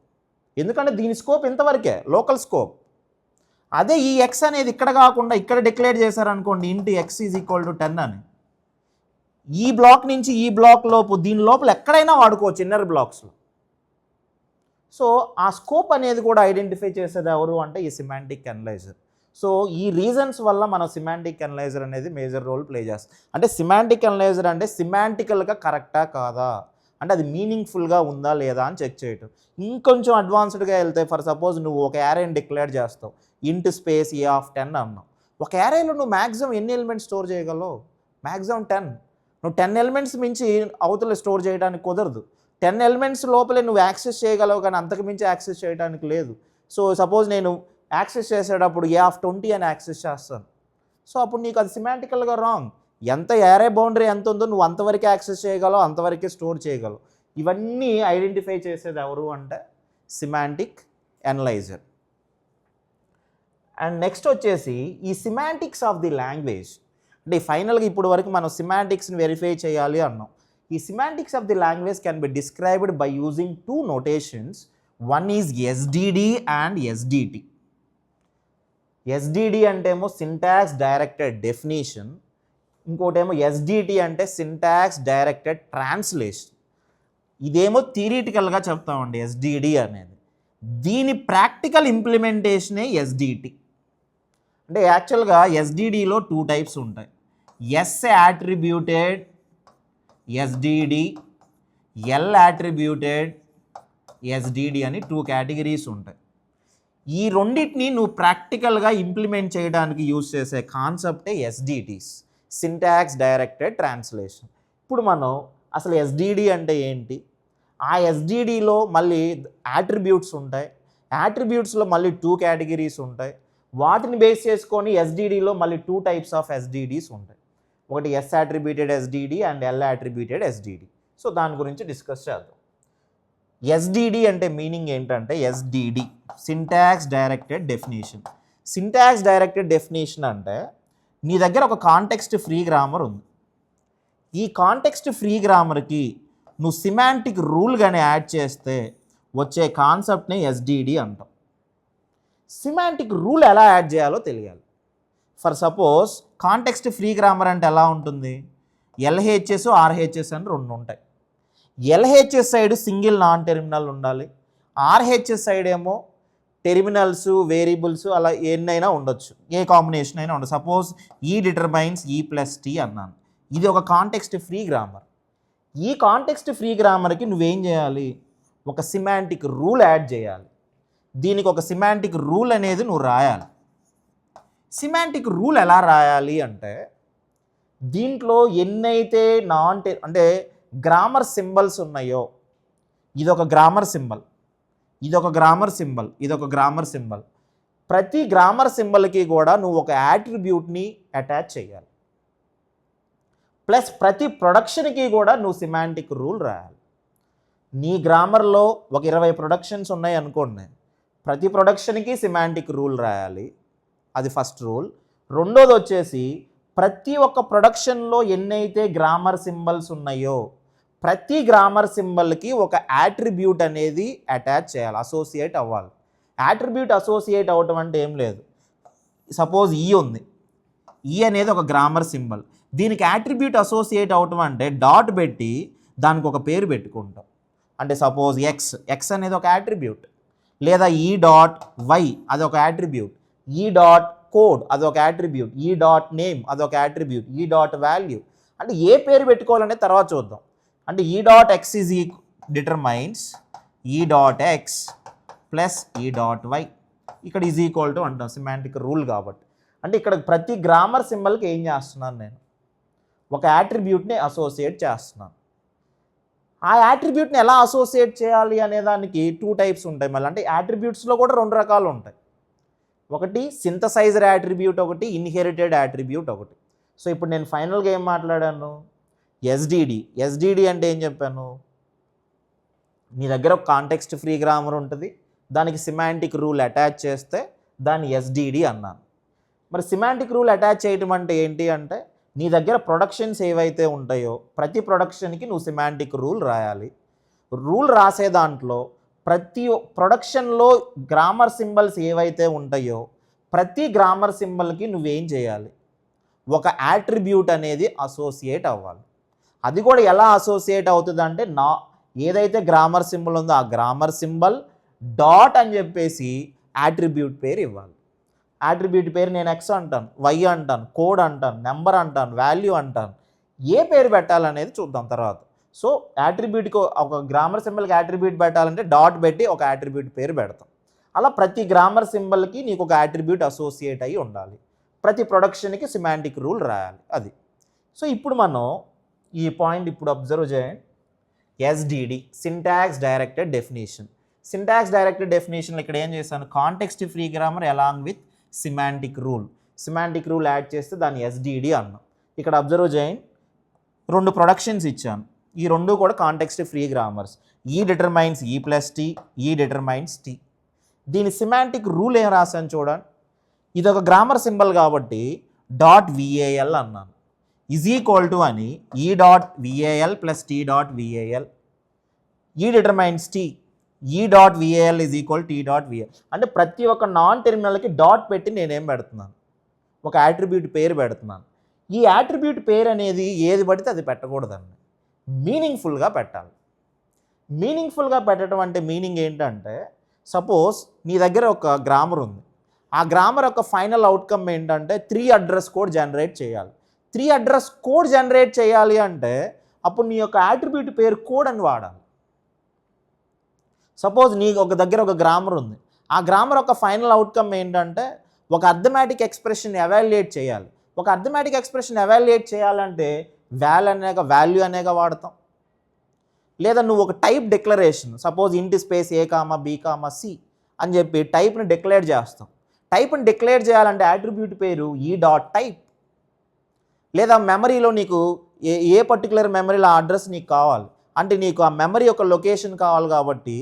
ఎందుకంటే దీని స్కోప్ ఇంతవరకే, లోకల్ స్కోప్. అదే ఈ ఎక్స్ అనేది ఇక్కడ కాకుండా ఇక్కడ డిక్లేర్ చేశారనుకోండి, into X is equal to 10 అని, ఈ బ్లాక్ నుంచి ఈ బ్లాక్ లోపు దీని లోపల ఎక్కడైనా వాడుకోవచ్చు ఇన్నర్ బ్లాక్స్లో. సో ఆ స్కోప్ అనేది కూడా ఐడెంటిఫై చేసేది ఎవరు అంటే ఈ సిమాంటిక్ అనలైజర్. సో ఈ రీజన్స్ వల్ల మన సిమాంటిక్ అనలైజర్ అనేది మేజర్ రోల్ ప్లే చేస్తుంది. అంటే సిమాంటిక్ అనలైజర్ అంటే సిమాంటికల్గా కరెక్టా కాదా, అంటే అది మీనింగ్ఫుల్గా ఉందా లేదా అని చెక్ చేయటం. ఇంకొంచెం అడ్వాన్స్డ్గా వెళ్తే ఫర్ సపోజ్ నువ్వు ఒక యారేని డిక్లేర్ చేస్తావు, ఇంటూ స్పేస్ ఏ ఆఫ్ 10 అన్నావు. ఒక యారేలో నువ్వు మ్యాక్సిమం ఎన్ని ఎలిమెంట్స్ స్టోర్ చేయగలవు, మ్యాక్సిమం 10. నువ్వు 10 ఎలిమెంట్స్ మించి అవతల స్టోర్ చేయడానికి కుదరదు. 10 ఎలిమెంట్స్ లోపలే నువ్వు యాక్సెస్ చేయగలవు, కానీ అంతకు మించి యాక్సెస్ చేయడానికి లేదు. సో సపోజ్ నేను యాక్సెస్ చేసేటప్పుడు ఏ ఆఫ్ 20 అని యాక్సెస్ చేస్తాను, సో అప్పుడు నీకు అది సిమాంటికల్గా రాంగ్. ఎంత యారే బౌండరీ ఎంత ఉందో నువ్వు అంతవరకే యాక్సెస్ చేయగలవు, అంతవరకే స్టోర్ చేయగలవు. ఇవన్నీ ఐడెంటిఫై చేసేది ఎవరు అంటే సిమాంటిక్ అనలైజర్. అండ్ నెక్స్ట్ వచ్చేసి ఈ సిమాంటిక్స్ ఆఫ్ ది లాంగ్వేజ్. అంటే ఫైనల్గా ఇప్పుడు వరకు మనం సిమాంటిక్స్ని వెరిఫై చేయాలి అన్నాం. ఈ semantics of the language can be described by using 2 notations. One is SDD and SDT. SDD అంటేమో సింటాక్స్ డైరెక్టెడ్ డెఫినేషన్, ఇంకోటేమో ఎస్డిటి అంటే సింటాక్స్ డైరెక్టెడ్ ట్రాన్స్లేషన్. ఇదేమో థియరిటికల్గా చెప్తామండి ఎస్డిడి అనేది, దీని ప్రాక్టికల్ ఇంప్లిమెంటేషనే ఎస్డిటి. అంటే యాక్చువల్గా ఎస్డిడిలో 2 టైప్స్ ఉంటాయి, S attributed SDD, L attributed SDD అని 2 కేటగిరీస్ ఉంటాయి. ఈ రెండింటిని నువ్వు ప్రాక్టికల్గా ఇంప్లిమెంట్ చేయడానికి యూజ్ చేసే కాన్సెప్టే ఎస్డిటీస్, సింటాక్స్ డైరెక్టెడ్ ట్రాన్స్లేషన్. ఇప్పుడు మనం అసలు ఎస్డిడి అంటే ఏంటి, ఆ ఎస్డిడిలో మళ్ళీ యాట్రిబ్యూట్స్ ఉంటాయి, యాట్రిబ్యూట్స్లో మళ్ళీ 2 కేటగిరీస్ ఉంటాయి, వాటిని బేస్ చేసుకొని ఎస్డిడిలో మళ్ళీ 2 టైప్స్ ఆఫ్ ఎస్డిడీస్ ఉంటాయి. ఒకటి S attributed SDD and L attributed SDD. So దాని గురించి డిస్కస్ చేద్దాం. ఎస్డిడి అంటే మీనింగ్ ఏంటంటే SDD syntax directed definition. Syntax directed definition అంటే నీ దగ్గర ఒక కాంటెక్స్ట్ ఫ్రీ గ్రామర్ ఉంది, ఈ కాంటెక్స్ట్ ఫ్రీ గ్రామర్కి నువ్వు సిమాంటిక్ రూల్ కానీ యాడ్ చేస్తే వచ్చే కాన్సెప్ట్ని ఎస్డిడి అంటాం. సిమాంటిక్ రూల్ ఎలా యాడ్ చేయాలో తెలియాలి. For suppose context free grammar అంటే ఎలా ఉంటుంది, ఎల్హెచ్ఎస్ ఆర్హెచ్ఎస్ అని 2 ఉంటాయి. LHS side single non terminal ఉండాలి, ఆర్హెచ్ఎస్ సైడ్ ఏమో టెర్మినల్స్ వేరియబుల్స్ అలా ఎన్నైనా ఉండొచ్చు, ఏ కాంబినేషన్ అయినా ఉండదు. సపోజ్ ఈ డిటర్మైన్స్ ఈ ప్లస్ టీ అన్నాను, ఇది ఒక కాంటెక్స్ట్ ఫ్రీ గ్రామర్. ఈ కాంటెక్స్ట్ ఫ్రీ గ్రామర్కి నువ్వేం చేయాలి, ఒక సిమాంటిక్ రూల్ యాడ్ చేయాలి, దీనికి ఒక సిమాంటిక్ రూల్ అనేది నువ్వు రాయాలి. సిమాంటిక్ రూల్ ఎలా రాయాలి అంటే దీంట్లో ఎన్నైతే అంటే గ్రామర్ సింబల్స్ ఉన్నాయో, ఇదొక గ్రామర్ సింబల్, ఇదొక గ్రామర్ సింబల్, ఇదొక గ్రామర్ సింబల్, ప్రతి గ్రామర్ సింబల్కి కూడా నువ్వు ఒక యాట్రిబ్యూట్ని అటాచ్ చేయాలి. ప్లస్ ప్రతి ప్రొడక్షన్కి కూడా నువ్వు సిమాంటిక్ రూల్ రాయాలి. నీ గ్రామర్లో ఒక 20 ప్రొడక్షన్స్ ఉన్నాయి అనుకోండి, ప్రతి ప్రొడక్షన్కి సిమాంటిక్ రూల్ రాయాలి, అది ఫస్ట్ రూల్. రెండోది వచ్చేసి ప్రతి ఒక్క ప్రొడక్షన్లో ఎన్నైతే గ్రామర్ సింబల్స్ ఉన్నాయో ప్రతి గ్రామర్ సింబల్కి ఒక యాట్రిబ్యూట్ అనేది అటాచ్ చేయాలి, అసోసియేట్ అవ్వాలి. యాట్రిబ్యూట్ అసోసియేట్ అవ్వటం అంటే ఏం లేదు. సపోజ్ ఈ ఉంది, ఈ అనేది ఒక గ్రామర్ సింబల్, దీనికి యాట్రిబ్యూట్ అసోసియేట్ అవటం అంటే డాట్ పెట్టి దానికి ఒక పేరు పెట్టుకుంటాం. అంటే సపోజ్ ఎక్స్ అనేది ఒక యాట్రిబ్యూట్, లేదా ఈ డాట్ వై అదొక యాట్రిబ్యూట్, ఈ డాట్ కోడ్ అదొక యాట్రిబ్యూట్, ఈ డాట్ నేమ్ అదొక యాట్రిబ్యూట్, ఈ డాట్ వాల్యూ. అంటే ఏ పేరు పెట్టుకోవాలనే తర్వాత చూద్దాం. అంటే ఈ డాట్ ఎక్స్ ఈజ్ డిటర్మైన్స్ ఈ డాట్ ఎక్స్ ప్లస్ ఈ డాట్ వై, ఇక్కడ ఈజ్ ఈక్వల్ టు అంటాం, సిమాంటిక్ రూల్ కాబట్టి. అంటే ఇక్కడ ప్రతి గ్రామర్ సింబల్కి ఏం చేస్తున్నాను, నేను ఒక యాట్రిబ్యూట్ని అసోసియేట్ చేస్తున్నాను. ఆ యాట్రిబ్యూట్ని ఎలా అసోసియేట్ చేయాలి అనే దానికి 2 టైప్స్ ఉంటాయి మళ్ళీ. అంటే యాట్రిబ్యూట్స్లో కూడా 2 రకాలు ఉంటాయి. ఒకటి సింథసైజర్ యాట్రిబ్యూట్, ఒకటి ఇన్హెరిటెడ్ యాట్రిబ్యూట్ ఒకటి. సో ఇప్పుడు నేను ఫైనల్గా ఏం మాట్లాడాను, ఎస్డిడి అంటే ఏం చెప్పాను, నీ దగ్గర ఒక కాంటెక్స్ట్ ఫ్రీ గ్రామర్ ఉంటుంది, దానికి సిమాంటిక్ రూల్ అటాచ్ చేస్తే దాన్ని ఎస్డిడి అన్నాను. మరి సిమాంటిక్ రూల్ అటాచ్ చేయటం అంటే ఏంటి అంటే, నీ దగ్గర ప్రొడక్షన్స్ ఏవైతే ఉంటాయో ప్రతి ప్రొడక్షన్కి నువ్వు సిమాంటిక్ రూల్ రాయాలి. రూల్ రాసే దాంట్లో ప్రతి ప్రొడక్షన్లో గ్రామర్ సింబల్స్ ఏవైతే ఉంటాయో ప్రతి గ్రామర్ సింబల్కి నువ్వేం చేయాలి, ఒక యాట్రిబ్యూట్ అనేది అసోసియేట్ అవ్వాలి. అది కూడా ఎలా అసోసియేట్ అవుతుంది అంటే, ఏదైతే గ్రామర్ సింబల్ ఉందో ఆ గ్రామర్ సింబల్ డాట్ అని చెప్పేసి యాట్రిబ్యూట్ పేరు ఇవ్వాలి. యాట్రిబ్యూట్ పేరు నేను ఎక్స్ అంటాను, వై అంటాను, కోడ్ అంటాను, నెంబర్ అంటాను, వాల్యూ అంటాను. ఏ పేరు పెట్టాలనేది చూద్దాం తర్వాత. సో యాట్రిబ్యూట్కి ఒక గ్రామర్ సింబల్కి యాట్రిబ్యూట్ పెట్టాలంటే డాట్ పెట్టి ఒక యాట్రిబ్యూట్ పేరు పెడతాం. అలా ప్రతి గ్రామర్ సింబల్కి నీకు ఒక యాట్రిబ్యూట్ అసోసియేట్ అయ్యి ఉండాలి. ప్రతి ప్రొడక్షన్కి సిమాంటిక్ రూల్ రాయాలి అది. సో ఇప్పుడు మనం ఈ పాయింట్ ఇప్పుడు అబ్జర్వ్ చేయండి. SDD, syntax directed definition. Syntax directed డెఫినేషన్లో ఇక్కడ ఏం చేశాను, context free grammar along with semantic rule add చేస్తే దాన్ని ఎస్డిడి అన్నాం. ఇక్కడ అబ్జర్వ్ చేయండి, 2 ప్రొడక్షన్స్ ఇచ్చాను, ఈ 2 కూడా context free grammars. E determines E plus T, E determines T. దీని సిమాంటిక్ రూల్ ఏం రాశాను చూడండి, ఇది ఒక గ్రామర్ సింబల్ కాబట్టి డాట్ విఏఎల్ అన్నాను, ఈజ్ ఈక్వల్ టు అని E dot VAL plus T dot VAL, E determines T, E dot VAL is equal T dot VAL. అంటే ప్రతి ఒక్క నాన్ టెర్మినల్కి డాట్ పెట్టి నేనేం పెడుతున్నాను, ఒక యాట్రిబ్యూట్ పేరు పెడుతున్నాను. ఈ యాట్రిబ్యూట్ పేరు అనేది ఏది పడితే అది పెట్టకూడదండి, మీనింగ్ఫుల్గా పెట్టాలి. మీనింగ్ఫుల్గా పెట్టడం అంటే మీనింగ్ ఏంటంటే, సపోజ్ నీ దగ్గర ఒక గ్రామర్ ఉంది, ఆ గ్రామర్ యొక్క ఫైనల్ అవుట్కమ్ ఏంటంటే 3 అడ్రస్ కోడ్ జనరేట్ చేయాలి. 3 అడ్రస్ కోడ్ జనరేట్ చేయాలి అంటే అప్పుడు నీ యొక్క యాట్రిబ్యూట్ పేరు కోడ్ అని వాడాలి. సపోజ్ నీ ఒక దగ్గర ఒక గ్రామర్ ఉంది, ఆ గ్రామర్ యొక్క ఫైనల్ అవుట్కమ్ ఏంటంటే ఒక అర్థమెటిక్ ఎక్స్ప్రెషన్ ఎవాల్యుయేట్ చేయాలి. ఒక అర్థమెటిక్ ఎక్స్ప్రెషన్ ఎవాల్యుయేట్ చేయాలంటే వాల్యూ అనేగా వాడతాం. లేదా నువ్వు ఒక టైప్ డిక్లరేషన్, సపోజ్ ఇంటి space a comma B comma C అని చెప్పి టైప్ని డిక్లేర్ చేస్తాం. టైప్ని డిక్లేర్ చేయాలంటే యాట్రిబ్యూట్ పేరు ఈ డాట్ టైప్. లేదా మెమరీలో నీకు ఏ పర్టికులర్ మెమరీలో ఆ అడ్రస్ నీకు కావాలి అంటే నీకు ఆ మెమరీ యొక్క లొకేషన్ కావాలి కాబట్టి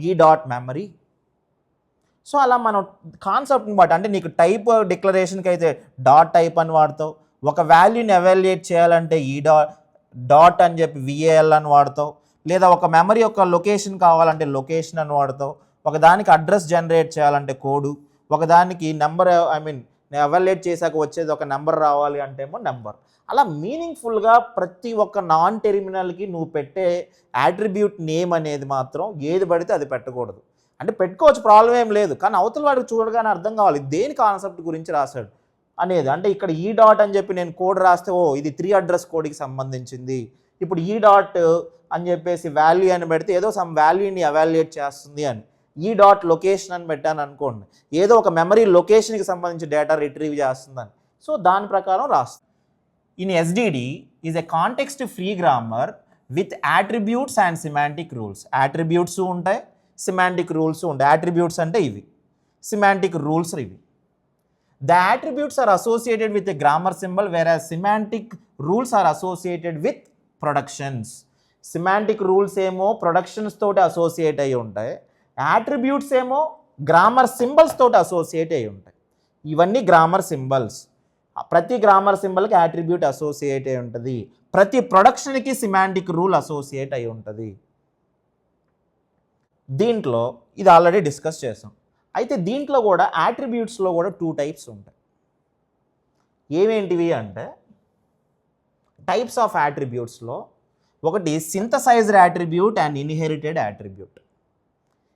ఈ డాట్ మెమరీ. సో అలా మనం కాన్సెప్ట్ని బట్టి, అంటే నీకు టైప్ డిక్లరేషన్కి అయితే డాట్ టైప్ అని వాడతావు, ఒక వాల్యూని ఎవాల్యుయేట్ చేయాలంటే ఈ డాట్ అని చెప్పి విఏఎల్ అని వాడతావు, లేదా ఒక మెమరీ యొక్క లొకేషన్ కావాలంటే లొకేషన్ అని వాడతావు, ఒకదానికి అడ్రస్ జనరేట్ చేయాలంటే కోడు, ఒకదానికి నెంబర్ ఎవాల్యుయేట్ చేశాక వచ్చేది ఒక నెంబర్ రావాలి అంటే ఏమో నెంబర్. అలా మీనింగ్ఫుల్గా ప్రతి ఒక్క నాన్ టెర్మినల్కి నువ్వు పెట్టే యాట్రిబ్యూట్ నేమ్ అనేది మాత్రం ఏది పడితే అది పెట్టకూడదు. అంటే పెట్టుకోవచ్చు, ప్రాబ్లం ఏం లేదు, కానీ అవతల వాడికి చూడగానే అర్థం కావాలి దేని కాన్సెప్ట్ గురించి రాశాడు అనేది. అంటే ఇక్కడ ఈ డాట్ అని చెప్పి నేను కోడ్ రాస్తే ఇది 3 అడ్రస్ కోడ్కి సంబంధించింది. ఇప్పుడు ఈ డాట్ అని చెప్పేసి వాల్యూ అని పెడితే ఏదో సమ్ వాల్యూని ఎవాల్యుయేట్ చేస్తుంది అని. ఈ డాట్ లొకేషన్ అని పెట్టాను అనుకోండి, ఏదో ఒక మెమరీ లొకేషన్కి సంబంధించి డేటా రిట్రీవ్ చేస్తుందని. సో దాని ప్రకారం రాస్తుంది. In SDD is a context free grammar with attributes and semantic rules. Attributes ఉంటాయి, సిమాంటిక్ రూల్స్ ఉంటాయి. యాట్రిబ్యూట్స్ అంటే ఇవి, సిమాంటిక్ రూల్స్ ఇవి. The attributes are associated with a grammar symbol where semantic rules are associated with productions. Semantic rules ఏమో productions తోటి associate అయ్యి ఉంటాయి, attributes ఏమో గ్రామర్ సింబల్స్ తోటి అసోసియేట్ అయ్యి ఉంటాయి. ఇవన్నీ గ్రామర్ సింబల్స్. ప్రతి గ్రామర్ సింబల్కి యాట్రిబ్యూట్ అసోసియేట్ అయి ఉంటుంది. ప్రతి ప్రొడక్షన్కి సిమాంటిక్ రూల్ అసోసియేట్ అయి ఉంటుంది. దీంట్లో ఇది ఆల్రెడీ డిస్కస్ చేసాం. అయితే దీంట్లో కూడా యాట్రిబ్యూట్స్లో కూడా 2 టైప్స్ ఉంటాయి. ఏమేంటివి అంటే టైప్స్ ఆఫ్ యాట్రిబ్యూట్స్లో ఒకటి synthesised attribute and inherited attribute.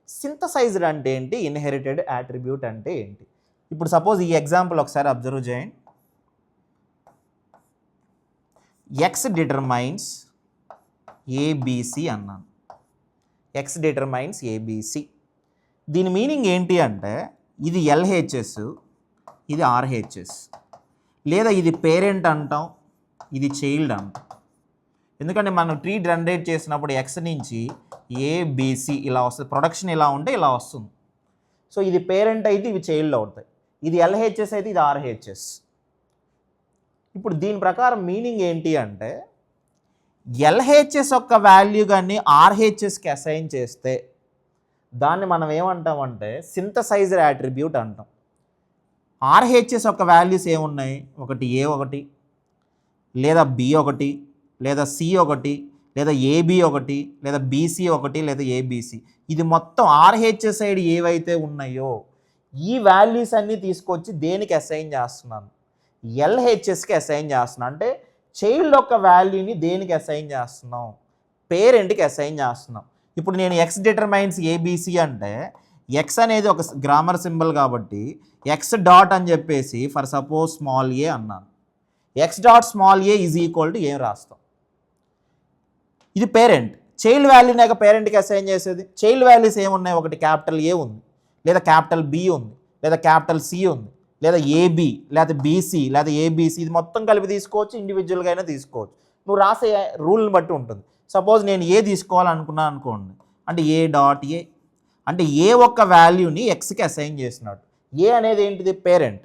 Synthesised అంటే ఏంటి, ఇన్హెరిటెడ్ యాట్రిబ్యూట్ అంటే ఏంటి? ఇప్పుడు సపోజ్ ఈ ఎగ్జాంపుల్ ఒకసారి అబ్జర్వ్ చేయండి. ఎక్స్ డిటర్మైన్స్ ఏబిసి అన్నాను. X determines ABC. దీని మీనింగ్ ఏంటి అంటే ఇది ఎల్హెచ్ఎస్, ఇది ఆర్హెచ్ఎస్, లేదా ఇది పేరెంట్ అంటాం, ఇది చైల్డ్ అంటాం. ఎందుకంటే మనం ట్రీ జనరేట్ చేసినప్పుడు ఎక్స్ నుంచి ఏబిసి ఇలా వస్తుంది, ప్రొడక్షన్ ఇలా ఉంటే ఇలా వస్తుంది. సో ఇది పేరెంట్ అయితే ఇవి చైల్డ్ అవుతాయి, ఇది ఎల్హెచ్ఎస్ అయితే ఇది ఆర్హెచ్ఎస్. ఇప్పుడు దీని ప్రకారం మీనింగ్ ఏంటి అంటే ఎల్హెచ్ఎస్ యొక్క వాల్యూ కానీ ఆర్హెచ్ఎస్కి అసైన్ చేస్తే దాన్ని మనం ఏమంటామంటే సింథసైజ్డ్ యాట్రిబ్యూట్ అంటాం. ఆర్హెచ్ఎస్ యొక్క వాల్యూస్ ఏమున్నాయి, ఒకటి ఏ ఒకటి, లేదా బి ఒకటి, లేదా సి ఒకటి, లేదా ఏబి ఒకటి, లేదా బీసీ ఒకటి, లేదా ఏబిసి. ఇది మొత్తం ఆర్హెచ్ఎస్ సైడ్ ఏవైతే ఉన్నాయో ఈ వాల్యూస్ అన్నీ తీసుకొచ్చి దేనికి అసైన్ చేస్తున్నాను, ఎల్హెచ్ఎస్కి అసైన్ చేస్తున్నాను. అంటే చైల్డ్ యొక్క వాల్యూని దేనికి అసైన్ చేస్తున్నాం, పేరెంట్కి అసైన్ చేస్తున్నాం. ఇప్పుడు నేను ఎక్స్ డిటర్మైన్స్ ఏబిసి అంటే ఎక్స్ అనేది ఒక గ్రామర్ సింబల్ కాబట్టి ఎక్స్ డాట్ అని చెప్పేసి ఫర్ సపోజ్ స్మాల్ ఏ అన్నాను. X dot small a is equal to ఏం రాస్తాం, ఇది పేరెంట్. చైల్డ్ వాల్యూనే పేరెంట్కి అసైన్ చేసేది. చైల్డ్ వాల్యూస్ ఏమున్నాయి, ఒకటి క్యాపిటల్ ఏ ఉంది, లేదా క్యాపిటల్ బి ఉంది, లేదా క్యాపిటల్ సి ఉంది, లేదా ఏబి, లేదా బీసీ, లేదా ఏబిసి. ఇది మొత్తం కలిపి తీసుకోవచ్చు, ఇండివిజువల్గా అయినా తీసుకోవచ్చు. నువ్వు రాసే రూల్ని బట్టి ఉంటుంది. సపోజ్ నేను ఏ తీసుకోవాలనుకున్నాను అనుకోండి, అంటే ఏ డాట్ ఏ అంటే ఏ ఒక్క వాల్యూని ఎక్స్కి అసైన్ చేసినట్టు. ఏ అనేది ఏంటిది, పేరెంట్,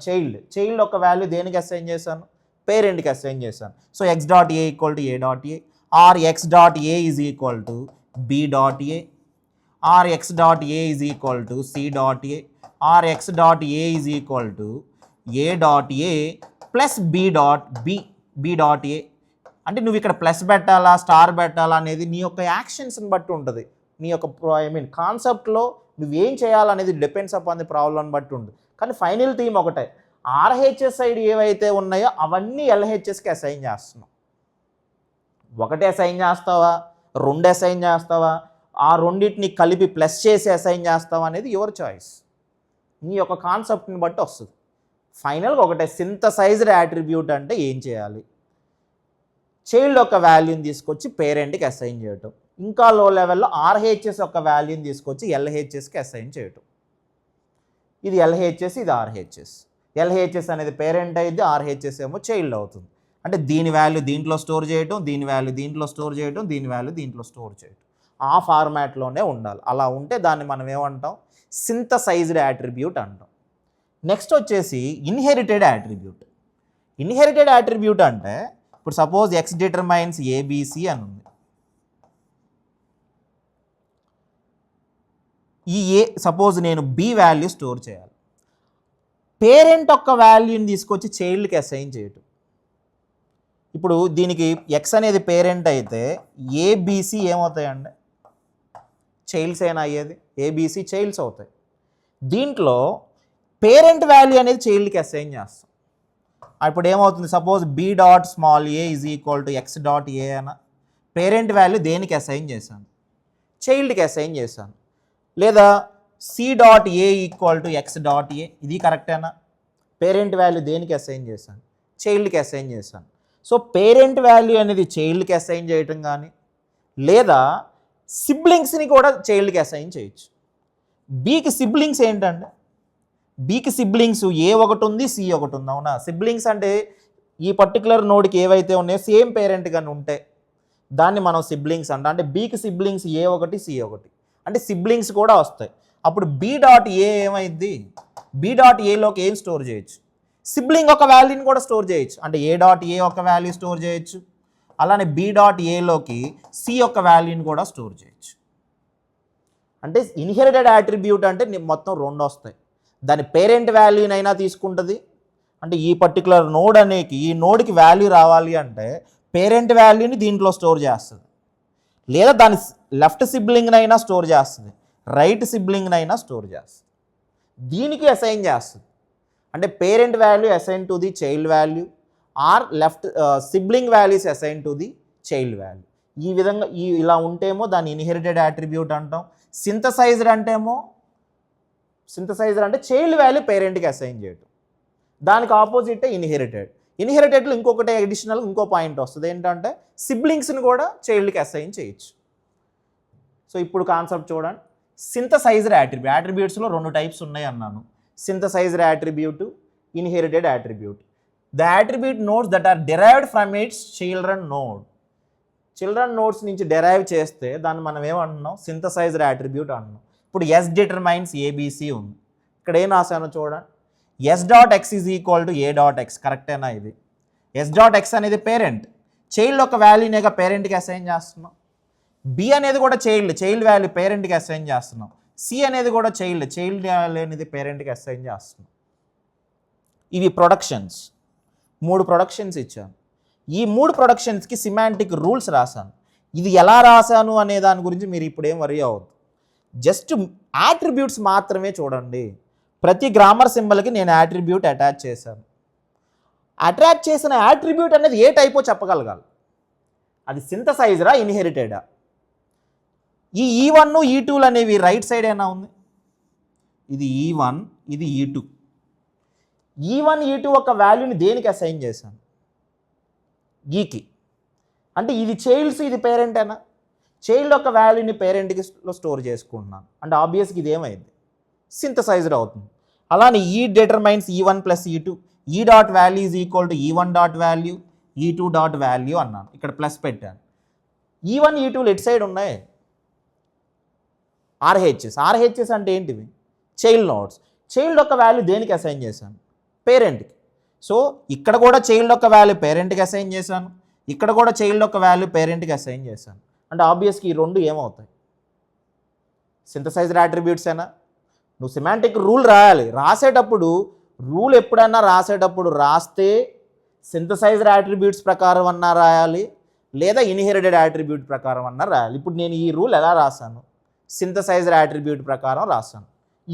చైల్డ్. చైల్డ్ ఒక వాల్యూ దేనికి అసైన్ చేశాను, పేరెంట్కి అసైన్ చేశాను. So X dot A equal to A dot A, or X dot A is equal to B dot A, or X dot A is equal to C dot A, or X dot A is equal to A dot A plus B dot B dot A. అంటే నువ్వు ఇక్కడ plus పెట్టాలా star పెట్టాలా అనేది నీ యొక్క యాక్షన్స్ని బట్టి ఉంటుంది. నీ యొక్క కాన్సెప్ట్లో నువ్వేం చేయాలనేది డిపెండ్స్ అపాన్ ది ప్రాబ్లం బట్టి ఉంటుంది. కానీ ఫైనల్ థీమ్ ఒకటే, ఆర్హెచ్ఎస్ సైడ్ ఏవైతే ఉన్నాయో అవన్నీ ఎల్హెచ్ఎస్కి అసైన్ చేస్తున్నాం. ఒకటే అసైన్ చేస్తావా, 2 అసైన్ చేస్తావా, ఆ రెండింటిని కలిపి ప్లస్ చేసి అసైన్ చేస్తావా అనేది యువర్ చాయిస్. నీ యొక్క కాన్సెప్ట్ని బట్టి వస్తుంది. ఫైనల్గా ఒకటే, సింథసైజ్డ్ యాట్రిబ్యూట్ అంటే ఏం చేయాలి, చైల్డ్ యొక్క వాల్యూని తీసుకొచ్చి పేరెంట్కి అసైన్ చేయటం. ఇంకా లో లెవెల్లో ఆర్హెచ్ఎస్ యొక్క వాల్యూని తీసుకొచ్చి ఎల్హెచ్ఎస్కి అసైన్ చేయటం. ఇది ఎల్హెచ్ఎస్, ఇది ఆర్హెచ్ఎస్. ఎల్హెచ్ఎస్ అనేది పేరెంట్ అయితే, ఆర్హెచ్ఎస్ ఏమో చైల్డ్ అవుతుంది. అంటే దీని వాల్యూ దీంట్లో స్టోర్ చేయటం, దీని వాల్యూ దీంట్లో స్టోర్ చేయటం, దీని వాల్యూ దీంట్లో స్టోర్ చేయటం. ఆ ఫార్మాట్లోనే ఉండాలి. అలా ఉంటే దాన్ని మనం ఏమంటాం, సింథసైజ్డ్ యాట్రిబ్యూట్ అంటాం. నెక్స్ట్ వచ్చేసి ఇన్హెరిటెడ్ యాట్రిబ్యూట్. ఇన్హెరిటెడ్ యాట్రిబ్యూట్ అంటే ఇప్పుడు సపోజ్ ఎక్స్ డిటర్మైన్స్ ఏబిసి అని ఉంది. ఈ ఏ సపోజ్ నేను బి వాల్యూ స్టోర్ చేయాలి, పేరెంట్ యొక్క వాల్యూని తీసుకొచ్చి చైల్డ్కి అసైన్ చేయటం. ఇప్పుడు దీనికి ఎక్స్ అనేది పేరెంట్ అయితే ఏబిసి ఏమవుతాయండి, చైల్డ్స్ అయినా అయ్యేది, ఏబిసి చైల్డ్స్ అవుతాయి. దీంట్లో పేరెంట్ వాల్యూ అనేది చైల్డ్కి అసైన్ చేస్తాం. ఇప్పుడు ఏమవుతుంది, suppose B dot small a is equal to X dot A అన్న పేరెంట్ వాల్యూ దేనికి అసైన్ చేశాను, చైల్డ్కి అసైన్ చేశాను. లేదా C dot A equal to X dot A, ఇది కరెక్టేనా, పేరెంట్ వాల్యూ దేనికి అసైన్ చేశాను, చైల్డ్కి అసైన్ చేశాను. సో పేరెంట్ వాల్యూ అనేది చైల్డ్కి అసైన్ చేయటం కానీ, లేదా సిబ్లింగ్స్ని కూడా చైల్డ్కి అసైన్ చేయొచ్చు. బీకి సిబ్లింగ్స్ ఏంటంటే, బీకి సిబ్లింగ్స్ ఏ ఒకటి ఉంది, సి ఒకటి ఉంది, అవునా. సిబ్లింగ్స్ అంటే ఈ పర్టికులర్ నోడ్కి ఏవైతే ఉన్నాయో సేమ్ పేరెంట్ కానీ ఉంటే దాన్ని మనం సిబ్లింగ్స్ అంటాం. అంటే బీకి సిబ్లింగ్స్ ఏ ఒకటి, సి ఒకటి, అంటే సిబ్లింగ్స్ కూడా వస్తాయి. అప్పుడు బి డాట్ ఏ ఏమైంది, బి డాట్ ఏలోకి ఏం స్టోర్ చేయొచ్చు, సిబ్లింగ్ ఒక వాల్యూని కూడా స్టోర్ చేయొచ్చు. అంటే ఏ డాట్ ఏ ఒక వాల్యూ స్టోర్ చేయొచ్చు, అలానే బి డాట్ ఏలోకి సి యొక్క వాల్యూని కూడా స్టోర్ చేయొచ్చు. అంటే ఇన్హెరిటెడ్ యాట్రిబ్యూట్ అంటే మొత్తం 2 వస్తాయి. దాని పేరెంట్ వాల్యూనైనా తీసుకుంటుంది, అంటే ఈ పర్టికులర్ నోడ్ అనేది ఈ నోడ్కి వాల్యూ రావాలి అంటే పేరెంట్ వాల్యూని దీంట్లో స్టోర్ చేస్తుంది, లేదా దాని లెఫ్ట్ సిబ్లింగ్నైనా స్టోర్ చేస్తుంది, రైట్ సిబ్లింగ్నైనా స్టోర్ చేస్తుంది, దీనికి అసైన్ చేస్తుంది. అంటే parent value assign to the child value or left sibling values assign to the child value. ఈ విధంగా ఇలా ఉంటేమో దాన్ని ఇన్హెరిటెడ్ యాట్రిబ్యూట్ అంటాం. సింథసైజ్డ్ అంటేమో, సింథసైజర్ అంటే చైల్డ్ వాల్యూ పేరెంట్కి అసైన్ చేయడం, దానికి ఆపోజిటే ఇన్హెరిటెడ్. ఇన్హెరిటెడ్లో ఇంకొకటి అడిషనల్ ఇంకో పాయింట్ వస్తుంది, ఏంటంటే సిబ్లింగ్స్ని కూడా చైల్డ్కి అసైన్ చేయొచ్చు. సో ఇప్పుడు కాన్సెప్ట్ చూడండి. సింథసైజ్డ్ యాట్రిబ్యూట్, యాట్రిబ్యూట్స్లో 2 టైప్స్ ఉన్నాయి అన్నాను. Synthesized attribute, inherited attribute. The attribute nodes that are derived from its children node. Children nodes నుంచి డిరైవ్ చేస్తే దాన్ని మనం ఏమంటున్నాం, సింథసైజ్డ్ యాట్రిబ్యూట్ అంటున్నాం. ఇప్పుడు ఎస్ డిటర్మైన్స్ ఏబీసీ ఉంది, ఇక్కడ ఏం రాశానో చూడండి. Yes dot X is equal to A dot X, కరెక్టేనా? ఇది ఎస్ డాట్ ఎక్స్ అనేది పేరెంట్, చైల్డ్ ఒక వాల్యూనేగా పేరెంట్కి అసైన్ చేస్తున్నాం. బి అనేది కూడా చైల్డ్ వాల్యూ పేరెంట్కి అసైన్ చేస్తున్నాం. సి అనేది కూడా చైల్డ్ వాల్యూ అనేది పేరెంట్కి అసైన్ చేస్తున్నాం. ఇవి ప్రొడక్షన్స్, 3 ప్రొడక్షన్స్ ఇచ్చాను. ఈ 3 ప్రొడక్షన్స్కి సిమాంటిక్ రూల్స్ రాశాను. ఇది ఎలా రాశాను అనే దాని గురించి మీరు ఇప్పుడు ఏం వరీ అవ్వద్దు, జస్ట్ యాట్రిబ్యూట్స్ మాత్రమే చూడండి. ప్రతి గ్రామర్ సింబల్కి నేను యాట్రిబ్యూట్ అటాచ్ చేశాను. అటాచ్ చేసిన యాట్రిబ్యూట్ అనేది ఏ టైపో చెప్పగలగాలి. అది సింథసైజరా, ఇన్హెరిటెడా? ఈ E1 E2 అనేవి రైట్ సైడ్ అయినా ఉంది. ఇది E1, ఇది E2. E1 E2 ఒక వాల్యూని దేనికి అసైన్ చేశాను? ఈకి. అంటే ఇది చైల్డ్స్, ఇది పేరెంటేనా? చైల్డ్ ఒక వాల్యూని పేరెంట్కి స్టోర్ చేసుకుంటున్నాను అంటే ఆబ్వియస్గా ఇది ఏమైంది, సింథసైజ్డ్ అవుతుంది. అలానే ఈ డిటర్మైన్స్ E1 ప్లస్ E2, ఈ dot value is equal to E1 dot value, E2 dot value అన్నాను, ఇక్కడ ప్లస్ పెట్టాను. E1 E2 ఇటు సైడ్ ఉన్నాయి ఆర్హెచ్ఎస్ అంటే ఏంటివి? Child nodes. చైల్డ్ ఒక వాల్యూ దేనికి అసైన్ చేశాను? పేరెంట్కి. సో ఇక్కడ కూడా చైల్డ్ ఒక వాల్యూ పేరెంట్కి అసైన్ చేశాను, ఇక్కడ కూడా చైల్డ్ ఒక వాల్యూ పేరెంట్కి అసైన్ చేశాను. అంటే ఆబ్వియస్గా ఈ 2 ఏమవుతాయి? సింథసైజ్డ్ యాట్రిబ్యూట్స్ అయినా. నువ్వు సిమాంటిక్ రూల్ రాయాలి, రాసేటప్పుడు రూల్ ఎప్పుడన్నా రాస్తే సింథసైజ్డ్ యాట్రిబ్యూట్స్ ప్రకారం అన్నా రాయాలి, లేదా ఇన్హెరిటెడ్ యాట్రిబ్యూట్ ప్రకారం అన్నా రాయాలి. ఇప్పుడు నేను ఈ రూల్ ఎలా రాశాను? సింథసైజ్డ్ యాట్రిబ్యూట్ ప్రకారం రాశాను.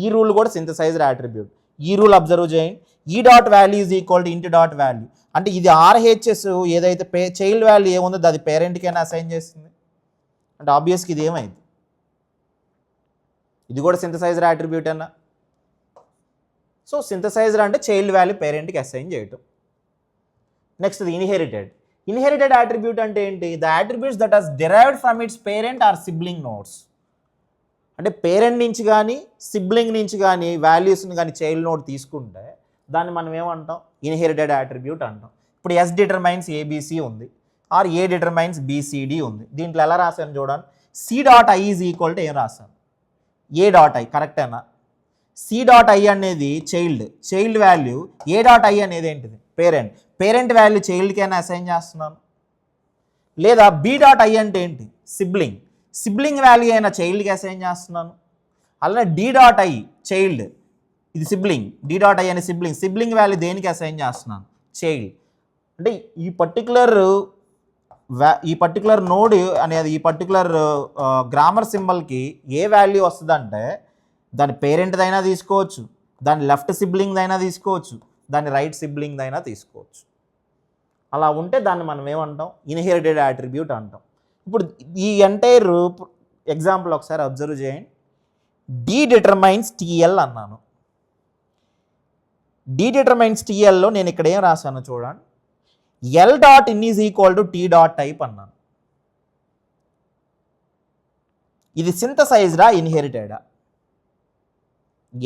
ఈ రూల్ కూడా సింథసైజ్డ్ యాట్రిబ్యూట్. ఈ రూల్ అబ్జర్వ్ చేయండి. ఈ dot value is equal to ఇంటి డాట్ వాల్యూ. అంటే ఇది ఆర్హెచ్ఎస్ ఏదైతే చైల్డ్ వాల్యూ ఏముందో అది పేరెంట్కైనా అసైన్ చేస్తుంది. అంటే ఆబ్వియస్గా ఇది ఏమైంది? ఇది కూడా సింథసైజ్డ్ యాట్రిబ్యూట్ అన్నా. సో సింథసైజ్డ్ అంటే చైల్డ్ వాల్యూ పేరెంట్కి అసైన్ చేయటం. Next inherited. ఇన్హెరిటెడ్ యాట్రిబ్యూట్ అంటే ఏంటి? The attributes that are derived from its parent or sibling nodes. అంటే పేరెంట్ నుంచి కానీ సిబ్లింగ్ నుంచి కానీ వాల్యూస్ని కానీ చైల్డ్ నోడ్ తీసుకుంటే దాన్ని మనం ఏమంటాం? ఇన్హెరిటెడ్ యాట్రిబ్యూట్ అంటాం. ఇప్పుడు ఎస్ డిటర్మైన్స్ ఏబీసీ ఉంది, ఆర్ ఏ డిటర్మైన్స్ బీసీడీ ఉంది. దీంట్లో ఎలా రాశాను చూడండి. C dot I is equal to ఏం రాశాను? ఏ డాట్ ఐ, కరెక్టేనా? సి డాట్ ఐ అనేది child value, A dot I అనేది ఏంటిది? పేరెంట్ వాల్యూ చైల్డ్కైనా అసైన్ చేస్తున్నాను. లేదా బి డాట్ ఐ అంటే ఏంటి? సిబ్లింగ్ వాల్యూ అయినా చైల్డ్కి అసైన్ చేస్తున్నాను. అలానే డి డాట్ ఐ చైల్డ్, ఇది సిబ్లింగ్, డి డాట్ ఐ అనే సిబ్లింగ్ వాల్యూ దేనికి అసైన్ చేస్తున్నాను? చైల్డ్. అంటే ఈ పర్టికులర్ నోడ్ అనేది ఈ పర్టికులర్ గ్రామర్ సింబల్కి ఏ వాల్యూ వస్తుందంటే దాని పేరెంట్దైనా తీసుకోవచ్చు, దాని లెఫ్ట్ సిబ్లింగ్దైనా తీసుకోవచ్చు, దాని రైట్ సిబ్లింగ్దైనా తీసుకోవచ్చు. అలా ఉంటే దాన్ని మనం ఏమంటాం? ఇన్హెరిటెడ్ యాట్రిబ్యూట్ అంటాం. ఇప్పుడు ఈ ఎంటైర్ ఎగ్జాంపుల్ ఒకసారి అబ్జర్వ్ చేయండి. డి డిటర్మైన్స్ టీఎల్ అన్నాను. డి డిటర్మైన్స్ టీఎల్లో నేను ఇక్కడ ఏం రాశాను చూడండి. L dot in is equal to T dot type అన్నాను. ఇది సింథసైజ్డా, ఇన్హెరిటెడా?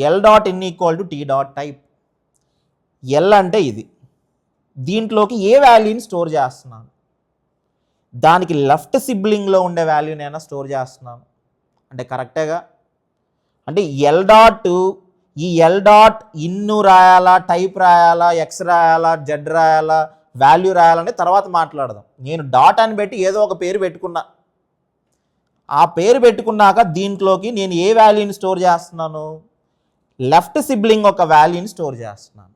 L dot in equal to T dot type. L అంటే ఇది, దీంట్లోకి ఏ వాల్యూని స్టోర్ చేస్తున్నాను? దానికి లెఫ్ట్ సిబ్లింగ్లో ఉండే వాల్యూనైనా స్టోర్ చేస్తున్నాను. అంటే కరెక్టేగా? అంటే ఈ ఎల్ డాట్ ఇన్ను రాయాలా, టైప్ రాయాలా, ఎక్స్ రాయాలా, జెడ్ రాయాలా, వాల్యూ రాయాలని తర్వాత మాట్లాడదాం. నేను డాట్ అని పెట్టి ఏదో ఒక పేరు పెట్టుకున్నా. ఆ పేరు పెట్టుకున్నాక దీంట్లోకి నేను ఏ వాల్యూని స్టోర్ చేస్తున్నాను? లెఫ్ట్ సిబ్లింగ్ ఒక వాల్యూని స్టోర్ చేస్తున్నాను.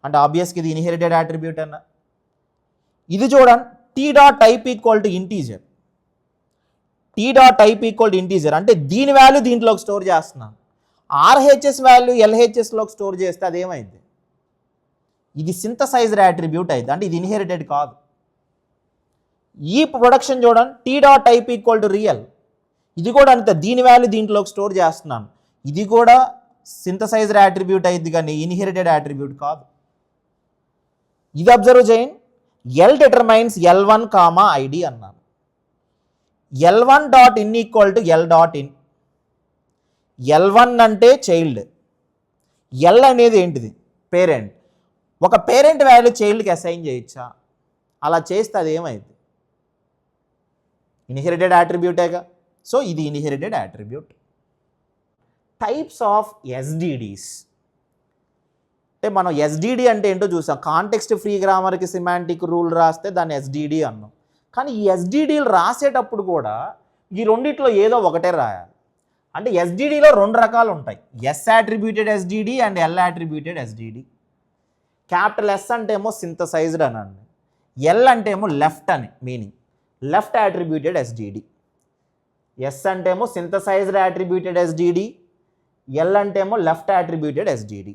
అంటే ఆబ్వియస్గా ఇది ఇన్హెరిటెడ్ యాట్రిబ్యూట్ అన్న. ఇది చూడండి, tea dot type equal to integer. Tea dot type equal to integer అంటే దీని వాల్యూ దీంట్లోకి స్టోర్ చేస్తున్నాను. ఆర్హెచ్ఎస్ వాల్యూ ఎల్హెచ్ఎస్లోకి స్టోర్ చేస్తే అదేమైంది? ఇది సింథసైజ్డ్ యాట్రిబ్యూట్ అయింది, అంటే ఇది ఇన్హెరిటెడ్ కాదు. ఈ ప్రొడక్షన్ చూడండి, tea dot type equal to real, ఇది కూడా అంతే, దీని వాల్యూ దీంట్లోకి స్టోర్ చేస్తున్నాను. ఇది కూడా సింథసైజ్డ్ యాట్రిబ్యూట్ అయింది కానీ ఇన్హెరిటెడ్ యాట్రిబ్యూట్ కాదు. ఇది అబ్జర్వ్ చేయండి, ఎల్ డిటర్మైన్స్ L1, ID అన్నాను. L1 dot in equal to L dot in. L1 అంటే చైల్డ్, ఎల్ అనేది ఏంటిది? పేరెంట్. ఒక పేరెంట్ వాల్యూ చైల్డ్కి అసైన్ చేయొచ్చా? అలా చేస్తే అది ఏమైంది? ఇన్హెరిటెడ్ యాట్రిబ్యూటేగా. సో ఇది ఇన్హెరిటెడ్ యాట్రిబ్యూట్. టైప్స్ ఆఫ్ ఎస్డిడిస్ అంటే మనం ఎస్డిడి అంటే ఏంటో చూసాం. కాంటెక్స్ట్ ఫ్రీ గ్రామర్కి సిమాంటిక్ రూల్ రాస్తే దాన్ని ఎస్డిడి అన్నాం. కానీ ఈ ఎస్డిడీలు రాసేటప్పుడు కూడా ఈ రెండిట్లో ఏదో ఒకటే రాయాలి. అంటే ఎస్డిడిలో రెండు రకాలు ఉంటాయి, S attributed SDD and L attributed SDD. Capital S అంటే ఏమో సింథసైజ్డ్ అని అండి, ఎల్ అంటే ఏమో లెఫ్ట్ అని మీనింగ్, లెఫ్ట్ యాట్రిబ్యూటెడ్ ఎస్డిడి. ఎస్ అంటే ఏమో సింథసైజ్డ్ యాట్రిబ్యూటెడ్ ఎస్డిడి, ఎల్ అంటే ఏమో లెఫ్ట్ యాట్రిబ్యూటెడ్ ఎస్డిడి.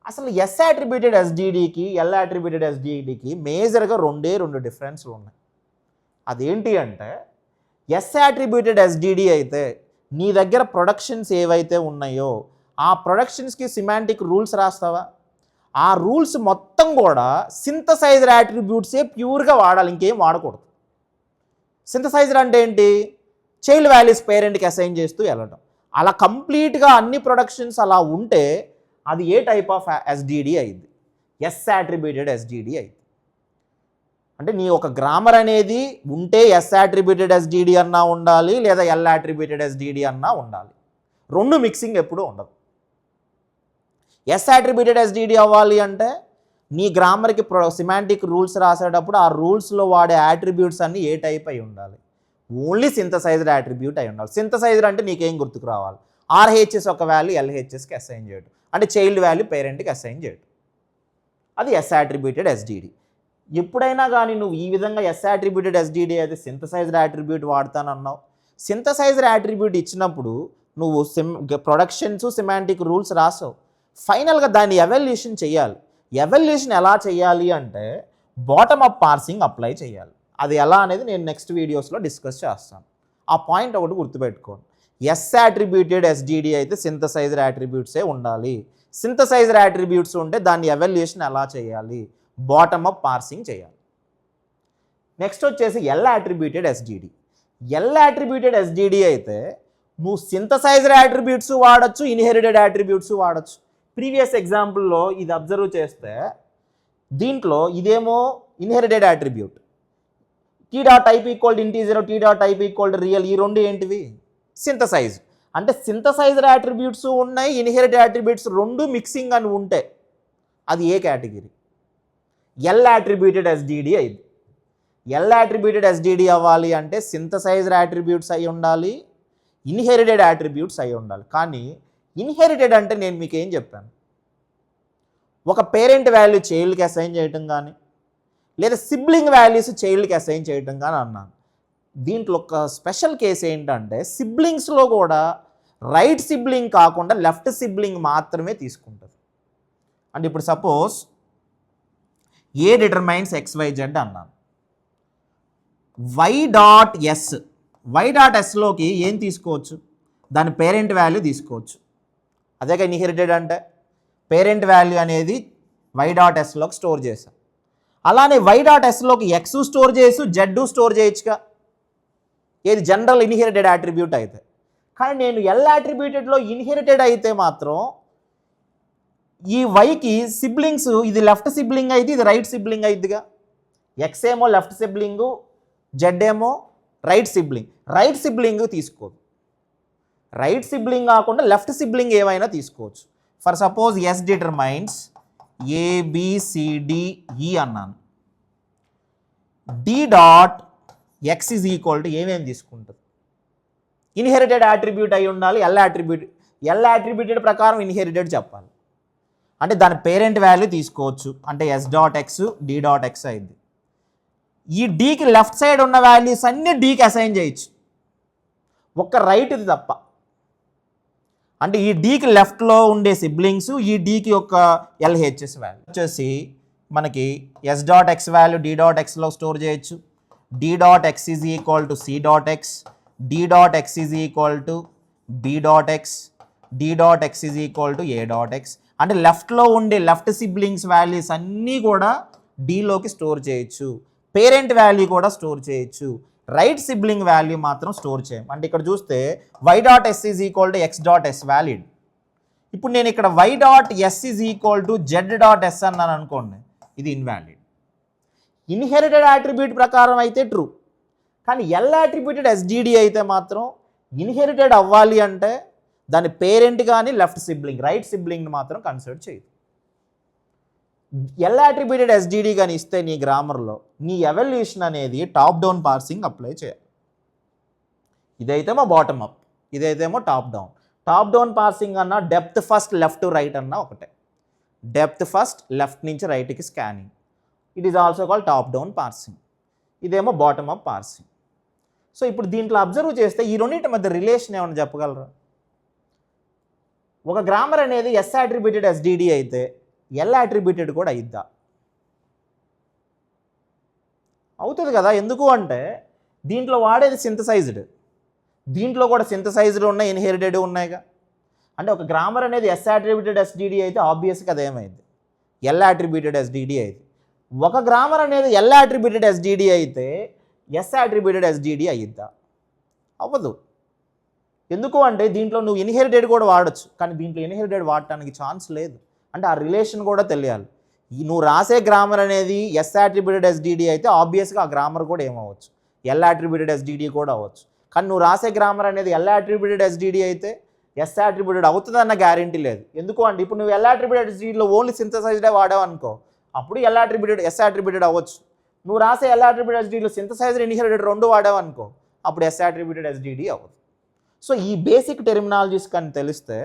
అసలు ఎస్ యాట్రిబ్యూటెడ్ ఎస్డిడికి ఎల్ యాట్రిబ్యూటెడ్ ఎస్డిడికి మేజర్గా రెండు డిఫరెన్స్లు ఉన్నాయి. అదేంటి అంటే ఎస్ యాట్రిబ్యూటెడ్ ఎస్డిడి అయితే నీ దగ్గర ప్రొడక్షన్స్ ఏవైతే ఉన్నాయో ఆ ప్రొడక్షన్స్కి సిమాంటిక్ రూల్స్ రాస్తావా? ఆ రూల్స్ మొత్తం కూడా సింథసైజ్డ్ యాట్రిబ్యూట్సే ప్యూర్గా వాడాలి, ఇంకేం వాడకూడదు. సింథసైజ్డ్ అంటే ఏంటి? చైల్డ్ వాల్యూస్ పేరెంట్కి అసైన్ చేస్తూ వెళ్ళడం. అలా కంప్లీట్గా అన్ని ప్రొడక్షన్స్ అలా ఉంటే అది ఏ టైప్ ఆఫ్ ఎస్డిడి అయింది? ఎస్ యాట్రిబ్యూటెడ్ ఎస్డిడి అయింది. అంటే నీ ఒక గ్రామర్ అనేది ఉంటే ఎస్ యాట్రిబ్యూటెడ్ ఎస్డిడి అన్నా ఉండాలి, లేదా ఎల్ యాట్రిబ్యూటెడ్ ఎస్డిడి అన్నా ఉండాలి. రెండు మిక్సింగ్ ఎప్పుడూ ఉండదు. ఎస్ యాట్రిబ్యూటెడ్ ఎస్డిడి అవ్వాలి అంటే నీ గ్రామర్కి సిమాంటిక్ రూల్స్ రాసేటప్పుడు ఆ రూల్స్లో వాడే యాట్రిబ్యూట్స్ అన్నీ ఏ టైప్ అయి ఉండాలి? ఓన్లీ సింథసైజ్డ్ యాట్రిబ్యూట్ అయి ఉండాలి. సింథసైజ్డ్ అంటే నీకేం గుర్తుకు రావాలి? ఆర్హెచ్ఎస్ ఒక వాల్యూ ఎల్హెచ్ఎస్కి అసైన్ చేయడం, అంటే చైల్డ్ వాల్యూ పేరెంట్కి అసైన్ చేయడం, అది ఎస్ యాట్రిబ్యూటెడ్ ఎస్డిడి. ఎప్పుడైనా కానీ నువ్వు ఈ విధంగా ఎస్ యాట్రిబ్యూటెడ్ ఎస్డిడి అయితే సింథసైజ్డ్ యాట్రిబ్యూట్ వాడతానన్నావు. సింథసైజ్డ్ యాట్రిబ్యూట్ ఇచ్చినప్పుడు నువ్వు ప్రొడక్షన్స్ సిమాంటిక్ రూల్స్ రాసావు. ఫైనల్గా దాన్ని ఎవాల్యుయేషన్ చేయాలి. ఎవాల్యుయేషన్ ఎలా చేయాలి అంటే బాటమ్ అప్ పార్సింగ్ అప్లై చేయాలి. అది ఎలా అనేది నేను నెక్స్ట్ వీడియోస్లో డిస్కస్ చేస్తాను. ఆ పాయింట్ ఒకటి గుర్తుపెట్టుకోండి. ఎస్ యాట్రిబ్యూటెడ్ ఎస్డిడి అయితే సింథసైజ్డ్ యాట్రిబ్యూట్సే ఉండాలి. సింథసైజ్డ్ యాట్రిబ్యూట్స్ ఉంటే దాన్ని ఎవాల్యుయేషన్ ఎలా చేయాలి? బాటమ్ అప్ పార్సింగ్ చేయాలి. నెక్స్ట్ వచ్చేసి L attributed SDD. L attributed SDD అయితే నువ్వు సింథసైజ్డ్ యాట్రిబ్యూట్స్ వాడచ్చు, ఇన్హెరిటెడ్ యాట్రిబ్యూట్స్ వాడచ్చు. ప్రీవియస్ ఎగ్జాంపుల్లో ఇది అబ్జర్వ్ చేస్తే దీంట్లో ఇదేమో inherited attribute, tea dot type equal to integer, tea dot type equal to real, ఈ రెండు ఏంటివి? సింథసైజ్. అంటే సింథసైజ్డ్ యాట్రిబ్యూట్స్ ఉన్నాయి, ఇన్హెరిటెడ్ యాట్రిబ్యూట్స్ రెండు మిక్సింగ్ అని ఉంటే అది ఏ కేటగిరీ? ఎల్ యాట్రిబ్యూటెడ్ ఎస్డిడి అయింది. ఎల్ యాట్రిబ్యూటెడ్ ఎస్డిడి అవ్వాలి అంటే సింథసైజ్డ్ యాట్రిబ్యూట్స్ అయి ఉండాలి, ఇన్హెరిటెడ్ యాట్రిబ్యూట్స్ అయి ఉండాలి. కానీ ఇన్హెరిటెడ్ అంటే నేను మీకు ఏం చెప్పాను? ఒక పేరెంట్ వాల్యూ చైల్డ్కి అసైన్ చేయటం కానీ, లేదా సిబ్లింగ్ వాల్యూస్ చైల్డ్కి అసైన్ చేయటం కానీ అన్నాను. దీంట్లో ఒక స్పెషల్ కేసు ఏంటంటే సిబ్లింగ్స్లో కూడా రైట్ సిబ్లింగ్ కాకుండా లెఫ్ట్ సిబ్లింగ్ మాత్రమే తీసుకుంటుంది. అంటే ఇప్పుడు సపోజ్ ఏ డిటర్మైన్స్ XYZ అన్నాను. వై డాట్ ఎస్లోకి ఏం తీసుకోవచ్చు? దాని పేరెంట్ వాల్యూ తీసుకోవచ్చు. అదేగా ఇన్హెరిటెడ్ అంటే పేరెంట్ వాల్యూ అనేది వై డాట్ ఎస్లోకి స్టోర్ చేసాం. అలానే వై డాట్ ఎస్లోకి ఎక్స్ స్టోర్ చేయొచ్చు, జెడ్ స్టోర్ చేయొచ్చుగా. ఏది జనరల్ ఇన్హెరిటెడ్ యాట్రిబ్యూట్ అయితే. కానీ నేను ఎల్ యాట్రిబ్యూటెడ్లో ఇన్హెరిటెడ్ అయితే మాత్రం ఈ వైకి సిబ్లింగ్స్, ఇది లెఫ్ట్ సిబ్లింగ్ అయితే ఇది రైట్ సిబ్లింగ్ అయిద్దిగా. ఎక్స్ ఏమో లెఫ్ట్ సిబ్లింగు, జెడ్ ఏమో రైట్ సిబ్లింగ్. రైట్ సిబ్లింగ్ తీసుకోదు. రైట్ సిబ్లింగ్ కాకుండా లెఫ్ట్ సిబ్లింగ్ ఏమైనా తీసుకోవచ్చు. For suppose S determines ABCDE అన్నాను. D dot X is equal to ఏమేమి తీసుకుంటుంది? ఇన్హెరిటెడ్ యాట్రిబ్యూట్ అయి ఉండాలి. ఎల్ యాట్రిబ్యూటెడ్ ప్రకారం ఇన్హెరిటెడ్ చెప్పాలి. అంటే దాని పేరెంట్ వాల్యూ తీసుకోవచ్చు. అంటే S dot X D dot X అయింది. ఈ డీకి లెఫ్ట్ సైడ్ ఉన్న వాల్యూస్ అన్నీ డీకి అసైన్ చేయొచ్చు, ఒక్క రైట్ది తప్ప. అంటే ఈ డీకి లెఫ్ట్లో ఉండే సిబ్లింగ్స్ ఈ డీకి యొక్క ఎల్హెచ్ఎస్ వాల్యూ వచ్చేసి మనకి S dot X value D dot ఎక్స్లో స్టోర్ చేయొచ్చు. D dot X is equal to C dot X, D dot X is equal to B dot X, D dot X is equal to A dot X. అంటే లెఫ్ట్లో ఉండే left siblings values అన్నీ కూడా డీలోకి store చేయొచ్చు. Parent value కూడా store చేయొచ్చు, right sibling value మాత్రం స్టోర్ చేయం. అంటే ఇక్కడ చూస్తే Y dot S is equal to X dot yes valid. ఇప్పుడు నేను ఇక్కడ why dot S is equal to Z dot yes అన్నాను అనుకోండి, ఇది ఇన్వాలిడ్. ఇన్హెరిటెడ్ యాట్రిబ్యూట్ ప్రకారం అయితే ట్రూ, కానీ ఎల్ యాట్రిబ్యూటెడ్ ఎస్డిడి అయితే మాత్రం ఇన్హెరిటెడ్ అవ్వాలి అంటే దాని పేరెంట్ కానీ లెఫ్ట్ సిబ్లింగ్ రైట్ సిబ్లింగ్ని మాత్రం కన్సిడర్ చేయదు. ఎల్ యాట్రిబ్యూటెడ్ ఎస్డిడి కానీ ఇస్తే నీ గ్రామర్లో నీ ఎవల్యూషన్ అనేది టాప్ డౌన్ పార్సింగ్ అప్లై చేయాలి. ఇదైతేమో బాటమ్ అప్, ఇదైతేమో top down. Top down parsing అన్నా depth first left to right అన్నా ఒకటే. డెప్త్ ఫస్ట్ లెఫ్ట్ నుంచి రైట్కి scanning, it is also called top down parsing. ఇదేమో బాటమ్ అప్ పార్సింగ్. సో ఇప్పుడు దీంట్లో అబ్జర్వ్ చేస్తే ఈ రెండింటి మధ్య రిలేషన్ ఏమన్నా చెప్పగలరా? ఒక గ్రామర్ అనేది ఎస్ యాట్రిబ్యూటెడ్ ఎస్డిడి అయితే ఎల్ యాట్రిబ్యూటెడ్ కూడా అయిద్దా? అవుతుంది కదా. ఎందుకు అంటే దీంట్లో వాడేది సింథసైజ్డ్, దీంట్లో కూడా సింథసైజ్డ్ ఉన్నాయి, ఇన్హెరిటెడ్ ఉన్నాయిగా. అంటే ఒక గ్రామర్ అనేది ఎస్ యాట్రిబ్యూటెడ్ ఎస్డిడి అయితే ఆబ్వియస్గా అదేమైంది ఎల్ యాట్రిబ్యూటెడ్ ఎస్డిడి అయితే. ఒక గ్రామర్ అనేది ఎల్ యాట్రిబ్యూటెడ్ ఎస్డిడి అయితే ఎస్ యాట్రిబ్యూటెడ్ ఎస్డిడి అయ్యిద్దా? అవ్వదు. ఎందుకు అంటే దీంట్లో నువ్వు ఇన్హెరిటెడ్ కూడా వాడచ్చు, కానీ దీంట్లో ఇన్హెరిటెడ్ వాడటానికి ఛాన్స్ లేదు. అంటే ఆ రిలేషన్ కూడా తెలియాలి. నువ్వు రాసే గ్రామర్ అనేది ఎస్ యాట్రిబ్యూటెడ్ ఎస్డిడి అయితే ఆబ్వియస్గా ఆ గ్రామర్ కూడా ఏమవ్వచ్చు ఎల్ యాట్రిబ్యూటెడ్ ఎస్డిడి కూడా అవ్వచ్చు. కానీ నువ్వు రాసే గ్రామర్ అనేది ఎల్ యాట్రిబ్యూటెడ్ ఎస్డిడి అయితే ఎస్ యాట్రిబ్యూటెడ్ అవుతుందన్న గ్యారంటీ లేదు. ఎందుకు అంటే ఇప్పుడు నువ్వు ఎల్ యాట్రిబ్యూటెడ్ ఎస్డిడిలో ఓన్లీ సింథసైజ్డే వాడావు అనుకో, అప్పుడు ఎల్ యాట్రిబ్యూటెడ్ ఎస్ యాట్రిబ్యూటెడ్ అవ్వచ్చు. నువ్వు రాసే ఎల్ యాట్రిబ్యూటెడ్ ఎస్డిడిలో సింథసైజ్డ్ ఇన్హెరిటెడ్ రెండు వాడావు అనుకో, అప్పుడు ఎస్ యాట్రిబ్యూటెడ్ ఎస్డిడి అవ్వదు. సో ఈ బేసిక్ టెర్మినాలజీస్ కానీ తెలిస్తే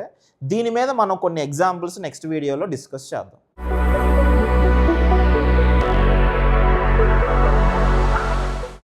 దీని మీద మనం కొన్ని ఎగ్జాంపుల్స్ నెక్స్ట్ వీడియోలో డిస్కస్ చేద్దాం.